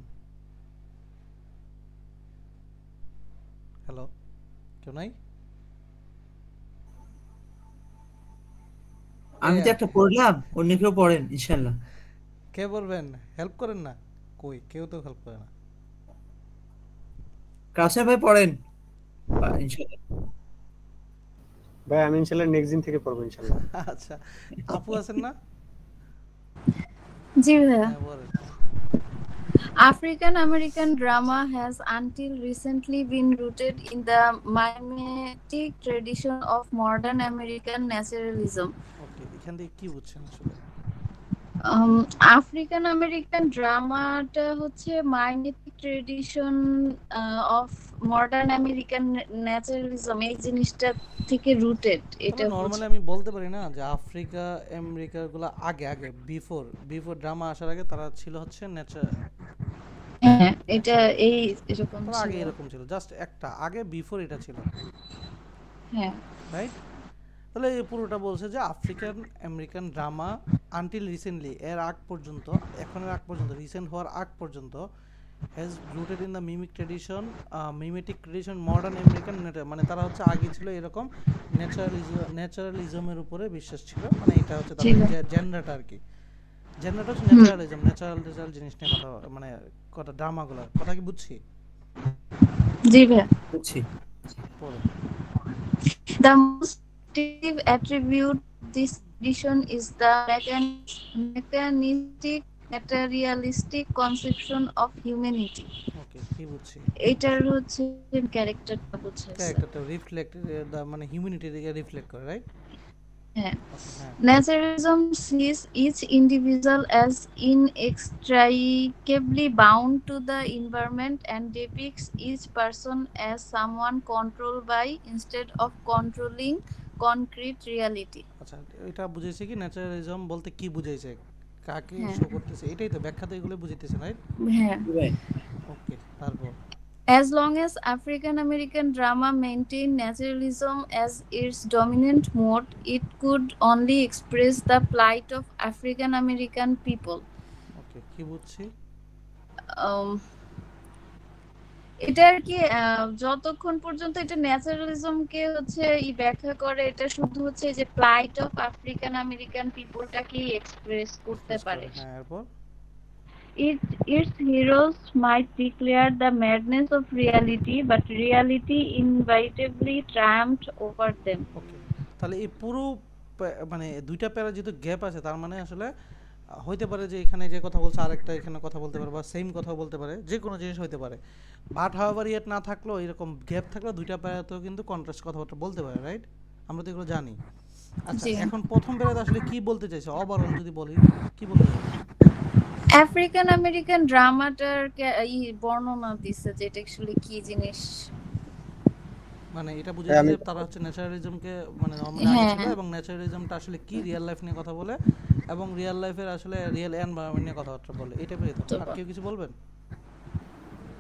হ্যালো, কেউ নাই? আমি তো একটা পড়লাম, অন্য কেউ পড়েন ইনশাআল্লাহ। কে পড়বেন? হেল্প করেন না, কই কেউ তো হেল্প করে না। কাউসার ভাই পড়েন ইনশাআল্লাহ। ভাই আমি ইনশাআল্লাহ নেক্সট দিন থেকে পড়বো ইনশাআল্লাহ। আচ্ছা, আপু আছেন না? জি ভাইয়া। হ্যাঁ বলেন। African American drama has until recently been rooted in the mimetic tradition of modern American naturalism. ওকে, এখান থেকে কি বুঝছেন আসলে? আফ্রিকান আমেরিকান ড্রামাটা হচ্ছে mimetic tradition of modern American naturalism, এই জিনিসটা থেকে রুটেড। এটা নরমালি আমি বলতে পারি না যে আফ্রিকা আমেরিকা গুলো আগে আগে বিফোর ড্রামা আসার আগে তারা ছিল হচ্ছে নেচার। হ্যাঁ, এটা এই এরকম ছিল, আগে এরকম ছিল, জাস্ট একটা আগে বিফোর এটা ছিল। হ্যাঁ রাইট। তাহলে এই পুরোটা বলছে যে African American drama until recently, এর আগ পর্যন্ত, এখনের আগ পর্যন্ত, রিসেন্ট হওয়ার আগ পর্যন্ত, has rooted in the mimetic tradition modern American, মানে তারা হচ্ছে আগে ছিল এরকম ন্যাচারালিজমের উপরে বিশ্বাস ছিল, মানে এটা হচ্ছে তাদের জেন্ডারটা আর কি। জেন্ডারটা হচ্ছে ন্যাচারালিজম, ন্যাচারাল জিনিস নিয়ে কথা, মানে কথা ড্রামাগুলো কথা কি বুঝছি? জি ভাই বুঝছি। পড়ো। The most distinctive attribute of this tradition is the mechanistic, materialistic conception of humanity. ওকে, কি বুঝছি? এটার হচ্ছে ক্যারেক্টারটা বুঝছে, ক্যারেক্টারটা রিফ্লেক্ট, মানে হিউম্যানিটিকে রিফ্লেক্ট করে, রাইট? হ্যাঁ। Naturalism sees each individual as inextricably bound to the environment and depicts each person as someone controlled by instead of controlling concrete reality. আচ্ছা, এটা বুঝাইছে কি ন্যাচারালিজম বলতে কি বুঝাইছে, কাকে শো করতেছে, এটাই তো ব্যাখ্যাতে এগুলো বুঝাইতেছে, রাইট? হ্যাঁ। ওকে, তারপর As long as African American drama maintained naturalism as its dominant mode, it could only express the plight of African American people. ওকে, কি বুঝছি? এটা আর কি যতক্ষণ পর্যন্ত এটা ন্যাচারালিজমকে হচ্ছে ব্যাখ্যা করে, এটা শুধু হচ্ছে যে প্লাইট অফ আফ্রিকান আমেরিকান পিপলটাকে এক্সপ্রেস করতে পারে। হ্যাঁ, এরপর Its heroes might declare the madness of reality, but reality inevitably triumphed over them. ওকে, তাহলে এই পুরো মানে দুইটা প্যারা যেহেতু গ্যাপ আছে, তার মানে আসলে হইতে পারে যে এখানে যে কথা বলছে আরেকটা এখানে কথা বলতে পারে, বা সেম কথা বলতে পারে, যে কোনো জিনিস হইতে পারে। বাট হাওয়ার ইয়েট না থাকলেও এরকম গ্যাপ থাকলেও দুইটা প্যারাতেও কিন্তু কন্ট্রাস্ট কথাবার্তা বলতে পারে, রাইট? আমরা তো এগুলো জানি। আচ্ছা জি এখন প্রথম প্যারাতে আসলে কি বলতে চাইছে ওভারঅল যদি বলি কি বলতে চাইছে? আফ্রিকান আমেরিকান ড্রামাটার বর্ণনা দিচ্ছে যেটা অ্যাকচুয়ালি কি জিনিস। মানে এটা বুঝাইছে আমি যে তারা হচ্ছে ন্যাচারালিজমকে মানে নর্মালি আগে ছিল হ্যাঁ এবং ন্যাচারালিজমটা আসলে কি রিয়েল লাইফ নিয়ে কথা বলে এবং রিয়েল লাইফের আসলে রিয়েল এনভায়রনমেন্ট নিয়ে কথাবার্তা বলে এটা পেয়ে তো। তো আর কেউ কিছু বলবেন?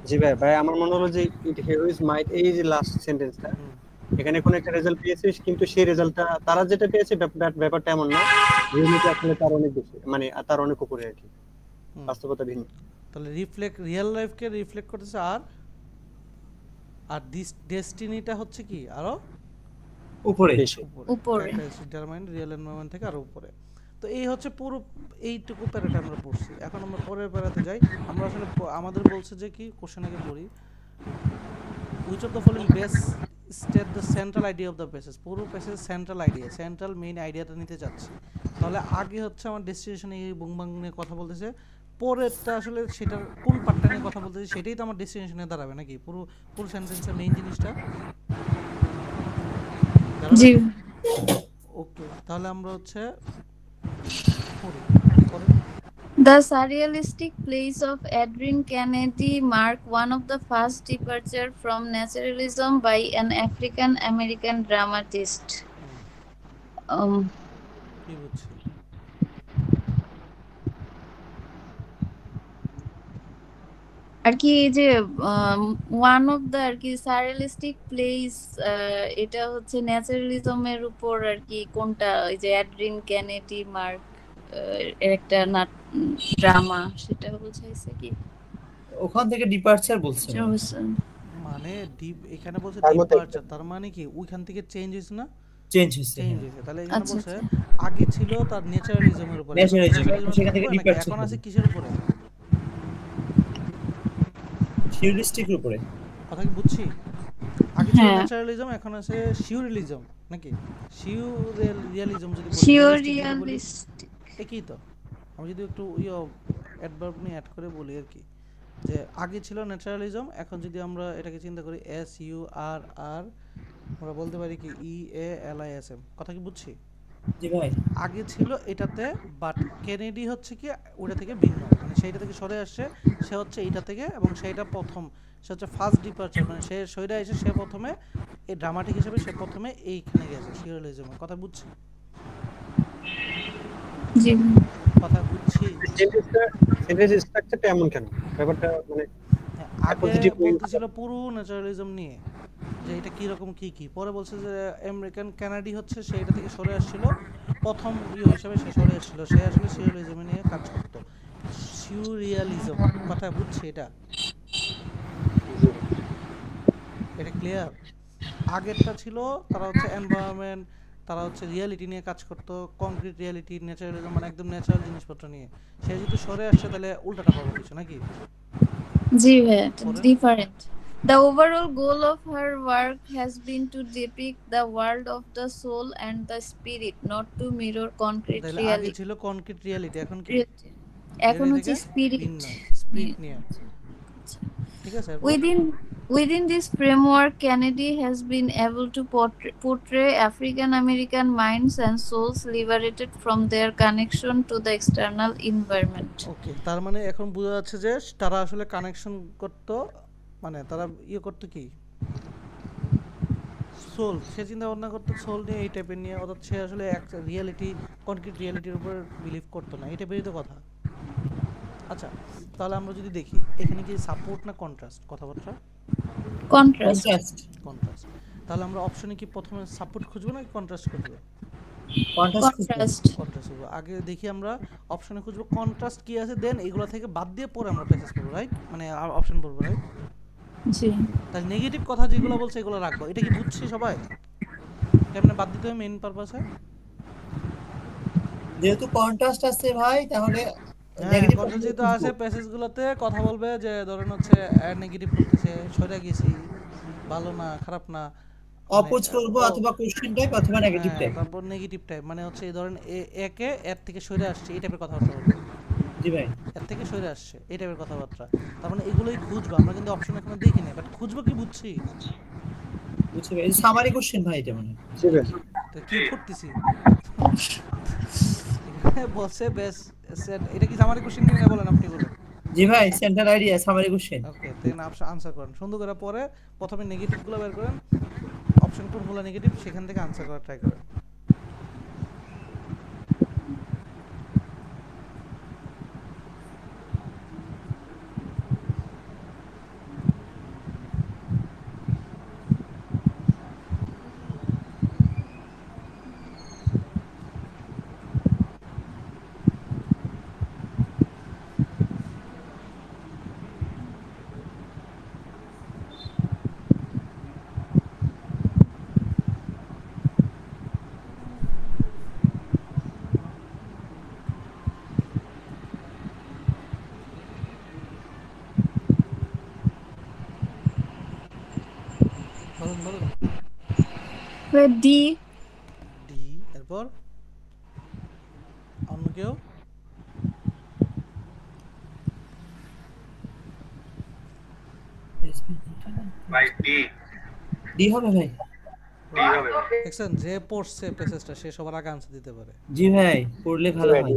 জি ভাই আমার মনে হলো যে ইট হিউজ মাইট, এই যে লাস্ট সেন্টেন্সটা, হুম এখানে কোন একটা রেজাল্ট পেয়েছিস কিন্তু সেই রেজাল্টটা তারা যেটা পেয়েছে ব্যাপারটা এমন না, রিয়েলিটি আসলে তার অনেক বেশি, মানে তার অনেক উপরে আর কি, হুম বাস্তবতা ভিন্ন। তাহলে রিয়েল লাইফকে রিফ্লেক্ট করতেছে আর আর ডেস্টিনিটা হচ্ছে কি আরো উপরে বেশি। উপরে। ডিটারমাইন্ড রিয়েল এনভায়রনমেন্ট থেকে আরো উপরে। তো এই হচ্ছে পুরো এইটুকু প্যারাটা আমরা পড়ছি। এখন আমরা পরের প্যারাতে যাই। আমরা আসলে আমাদের বলছে যে কি কোশ্চেন আগে পড়ি, which of the following best state the central idea of the passage? পুরো passage central idea, central main আইডিয়াটা নিতে যাচ্ছি। তাহলে আগে হচ্ছে আমার ডেস্টিনেশন এই বুংবাং নিয়ে কথা বলতেছে, পরেরটা আসলে সেটার কোন পার্টটা নিয়ে কথা বলতেছে সেটাই তো আমার ডেস্টিনেশনে দাঁড়াবে নাকি? পুরো পুরো সেন্টেন্সের মেইন জিনিসটা দাঁড়াবে? জি ওকে তাহলে আমরা হচ্ছে পড়ি পরে। The surrealistic plays of Adrian Kennedy mark one of the first departure from naturalism by an African American dramatist. কি বুঝছি? আর কি এই যে ওয়ান অফ দ্য আর কি সারিয়ালিস্টিক প্লেস, এটা হচ্ছে ন্যাচারালিজমের উপর আর কি কোনটা, ওই যে অ্যাড্রিন কেনেডি মার্ক এর একটা ড্রামা, সেটা বুঝাইছে কি? ওখান থেকে ডিপার্চার বলছে না। মানে ডিপ এখানে বলছে তার মধ্যে ডিপার্চার, তার মানে কি ওইখান থেকে চেঞ্জ হইছে না? চেঞ্জ হয়েছে চেঞ্জ হয়েছে। তাহলে এখানে আচ্ছা বলছে আচ্ছা আগে ছিল তার ন্যাচারালিজমের উপরে, এখন ন্যাচারালিজম, ন্যাচারালিজমের সেখান থেকে উপরে নাকি ডিপার্চার এখন আছে হবে কিসের উপরে? থিওরিস্টিক উপরে। কথা কি বুঝছি? আগে ছিল হ্যাঁ ন্যাচারালিজম, এখন আছে সিউরিয়ালিজম নাকি? সিউরিয়ালিজম যদি বলি, রিয়েলিস্টিক যদি বলি সিওরিয়ালিস্টিক। একই তো। আমি যদি একটু অ্যাডভার্ব নিয়ে অ্যাড করে বলি আর কি, যে আগে ছিল ন্যাচারালিজম, এখন যদি আমরা এটাকে চিন্তা করি এস ইউ আর আর, আমরা বলতে পারি কি ই এ এল আই এস এম। কথা কি বুঝছি? জি ভাই। আগে ছিল এটাতে, বাট কেনেডি হচ্ছে কি ওটা থেকে ভিন্ন, মানে সেইটা থেকে সরে আসছে, সে হচ্ছে এইটা থেকে, এবং সেইটা প্রথম, সে হচ্ছে ফার্স্ট ডিপার্চার, মানে সে সরে এসে সে প্রথমে এই ড্রামাটিক হিসেবে সে প্রথমে এইখানে গেছে সিরিয়ালিজমে। কথা বুঝছি? জি কথা বুঝছি? সেন্টেন্স স্ট্রাকচারটা এমন কেন, ব্যাপারটা মানে আগে পজিটিভ বলতেছিল পুরো ন্যাচারালিজম নিয়ে যে এটা কি রকম কি কি, পরে বলছে যে আমেরিকান কানাডি হচ্ছে সেইটা থেকে সরে আসছিল, প্রথম হিসেবে সে সরে আসছিল, সে আসলে সিরিয়ালিজম নিয়ে কাজ করতো। সিউরিয়ালিজম, কথা বুঝছি? এটা এটা ক্লিয়ার? আগেরটা ছিল তারা হচ্ছে এনভায়রনমেন্ট, তারা হচ্ছে রিয়েলিটি নিয়ে কাজ করতো, কংক্রিট রিয়েলিটি, ন্যাচারালিজম মানে একদম ন্যাচারাল জিনিসপত্র নিয়ে। সে যদি সরে আসছে তাহলে উল্টাটা পাবো কিছু নাকি? জি ভাই, পরে different. The overall goal of her work has been to depict the world of the soul and the spirit, not to mirror concrete তাহলে আগে reality. ছিল কংক্রিট রিয়েলিটি, এখন কি এখন হচ্ছে থেকে স্পিরিট। ভিন্ন, স্পিরিট নিয়ে। ঠিক আছে? Within this framework, Kennedy has been able to portray African American minds and souls liberated from their connection to the external environment. ওকে, তার মানে এখন বোঝা যাচ্ছে যে তারা আসলে কানেকশন করতো, মানে তারা করতো কি সোল, সে চিন্তা ভাবনা করতো সোল নিয়ে, এই টাইপের নিয়ে, অর্থাৎ সে আসলে একটা রিয়েলিটি, কনক্রিট রিয়েলিটির উপর বিলিভ করতো না, এই টাইপেরই তো কথা। আচ্ছা তাহলে আমরা যদি দেখি এখানে কি সাপোর্ট না কন্ট্রাস্ট কথাবার্তা? কন্ট্রাস্ট। কন্ট্রাস্ট। তাহলে আমরা অপশনে কি প্রথমে সাপোর্ট খুঁজবো না কন্ট্রাস্ট খুঁজবো? কন্ট্রাস্ট। কন্ট্রাস্ট খুঁজবো। আগে দেখি আমরা অপশনে খুঁজবো কন্ট্রাস্ট কি আছে, দেন এগুলো থেকে বাদ দিয়ে পরে আমরা প্যাসেজ করবো, রাইট? মানে অপশন বলবো, রাইট? জি। তাহলে নেগেটিভ কথা যেগুলো বলছে এগুলো রাখবো। এটা কি বুঝছি সবাই? কেমনে বাদ দিতে হবে মেইন পারপাসে? যেহেতু কন্ট্রাস্ট আছে ভাই, তাহলে নেগেটিভ কথা যেটা আছে প্যাসেজগুলোতে কথা বলবে যে ধরেন হচ্ছে নেগেটিভ করতেছে, সরে গেছি, ভালো না, খারাপ না, অপোজ করব, অথবা কোশ্চেন টাইপ অথবা নেগেটিভ টাইপ। তারপর নেগেটিভ টাইপ মানে হচ্ছে এই ধরেন একে এর থেকে সরে আসছে, এই টাইপের কথাবার্তা বলবে। জি ভাই। এর থেকে সরে আসছে, এই টাইপের কথাবার্তা। তার মানে এগুলোই খুঁজবো আমরা, কিন্তু অপশন এখনো দেখি না, বাট খুঁজবো কি বুঝছি? বুঝছি ভাই, সামারি কোশ্চেন ভাই এটা মানে। জি ভাই। তো কি করতেছি বলছে বেশ এটা কি সামারি কোশ্চেন কিনা বলেন আপনি বলেন জি ভাই centre idea summary question okay then answer করেন সুন্দর করে পরে প্রথমে নেগেটিভ গুলো বের করেন অপশন কোনগুলো নেগেটিভ সেখান থেকে আনসার করার ট্রাই করেন বলুন ডি ডি এরপর অন্য কেউ ভাই ডি ডি হবে ভাই ডি হবে ভাই। দেখছেন যে পড়ছে প্যাসেজটা সে সবার আগে আনসার দিতে পারে জি ভাই পড়লে ভালো হয়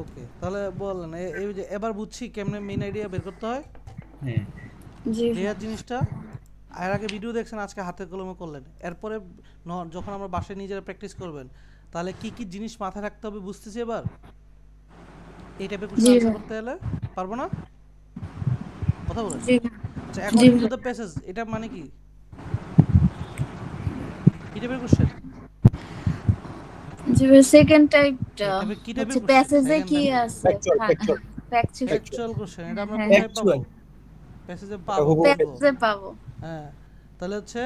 ওকে তাহলে বলেন এই যে এবার বুঝছি কেমনে মেইন আইডিয়া বের করতে হয় হ্যাঁ জি ক্লিয়ার জিনিসটা আর আগে ভিডিও দেখছেন আজকে হাতে কলমে করলেন এরপরে যখন আমরা বাসায় নিজেরা প্র্যাকটিস করবেন তাহলে কি কি জিনিস মাথায় রাখতে হবে বুঝতেছি এবার এই টাইপের কোশ্চেন আনসার করতে হলে পারবো না কথা বলেন আচ্ছা অ্যাকর্ডিং টু দ্য প্যাসেজ এটা মানে কি কি টাইপের কোশ্চেন জি সেকেন্ড টাইপটা কি টাইপের হচ্ছে প্যাসেজে কি আছে ফ্যাকচুয়াল কোশ্চেন এটা আমরা কোথায় পাবো প্যাসেজে পাবো হ্যাঁ তাহলে হচ্ছে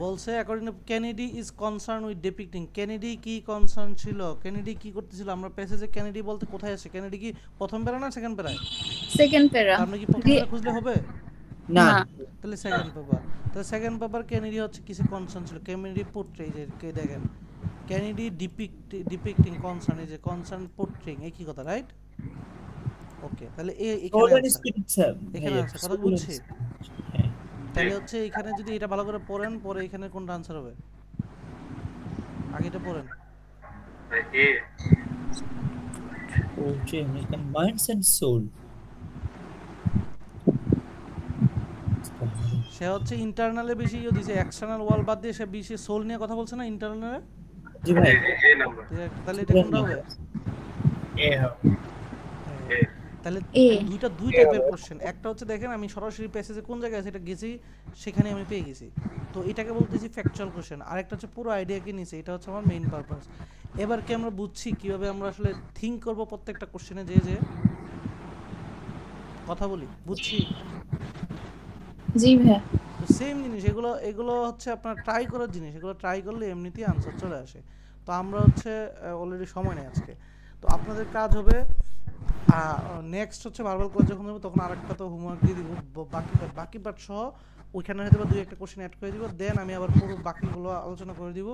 বলছে according to Kennedy is concern with depicting Kennedy কি কনসার্ন ছিল কেনেডি কি করতেছিল আমরা প্যাসেজে কেনেডি বলতে কোথায় আছে কেনেডি কি প্রথম প্যারা না সেকেন্ড প্যারা সেকেন্ড প্যারা আপনি কি প্রথম প্যারা খুঁজলে হবে না তাহলে সেকেন্ড পেপার তাহলে সেকেন্ড পেপার কেনেডি হচ্ছে কিছু কনসার্ন ছিল কেনেডি পোর্ট্রে যে কে দেখেন কেনেডি ডিপিক্টিং কনসার্ন এই যে কনসার্ন পোর্ট্রেইং একই কথা রাইট ওকে তাহলে এখানে আছে কথা বুঝছি তাহলে হচ্ছে এখানে যদি এটা ভালো করে পড়েন পরে এখানে কোনটা আনসার হবে আগে এটা পড়েন এ পোর্ট্রেইং মাইন্ডস এন্ড সোল সে হচ্ছে ইন্টারনালে বেশি ইয়ে দিছে এক্সটারনাল ওয়াল বাদ দিয়ে সে বেশি সোল নিয়ে কথা বলছে না ইন্টারনালে জি ভাই এ নাম্বার তাহলে এটা কোনটা হবে এ হবে তাহলে দুই টাইপের কোশ্চেন একটা হচ্ছে দেখেন আমি সরাসরি প্যাসেজে কোন জায়গায় আছে এটা গেছি সেখানে আমি পেয়ে গেছি তো এটাকে বলতেছি ফ্যাকচুয়াল কোশ্চেন আরেকটা হচ্ছে পুরো আইডিয়াকে নিছে এটা হচ্ছে আমার মেইন পারপাস এবার কি আমরা বুঝছি কিভাবে আমরা আসলে থিংক করব প্রত্যেকটা কোশ্চেনে যে কথা বলি বুঝছি জি ভাই সেম জিনিস এগুলো হচ্ছে আপনার ট্রাই করার জিনিস এগুলো ট্রাই করলে এমনিতেই আনসার চলে আসে তো আমরা হচ্ছে অলরেডি সময় নেই আজকে তো আপনাদের কাজ হবে নেক্সট হচ্ছে ভার্বাল ক্লাস যখন হবে তখন আরেকটা তো হোমওয়ার্ক দিয়ে দিব বাকি পার্ট সহ ওইখানে হয়তো দুই একটা কোশ্চেন অ্যাড করে দিব দেন আমি আবার পুরো বাকিগুলো আলোচনা করে দিব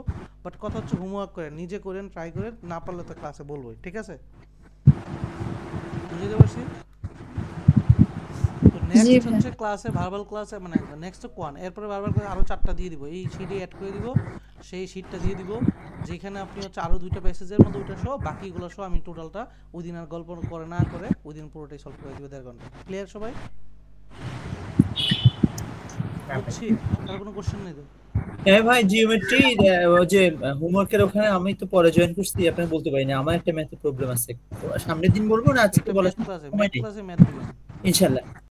বাট কথা হচ্ছে হোমওয়ার্ক করেন নিজে করেন ট্রাই করেন না পারলে তো ক্লাসে বলবোই ঠিক আছে বুঝতে পারছি তো নেক্সট হচ্ছে ক্লাসে ভার্বাল ক্লাসে মানে নেক্সট তো কোয়ান এরপরে ভার্বাল ক্লাসে আরো 4টা দিয়ে দিব এই শিটে অ্যাড করে দিব সেই শিটটা দিয়ে দিব যেখানে আপনি হচ্ছে আরো দুইটা প্যাসেজের মধ্যে ওইটা সহ বাকিগুলো সহ আমি টোটালটা ওই দিন আর গল্প করে না করে ওই দিন পুরোটাই সলভ করে দিব 1.5 ঘন্টা ক্লিয়ার সবাই বুঝছি আর কোনো কোশ্চেন নেই তো হ্যাঁ ভাই জিওমেট্রি যে হোমওয়ার্কের ওখানে আমি তো পরে জয়েন করছি আপনি বলতে পারি না আমার একটা ম্যাথে প্রবলেম আছে সামনের দিন বলবো না আজকে বলা ক্লাসে ম্যাথ ইনশাআল্লাহ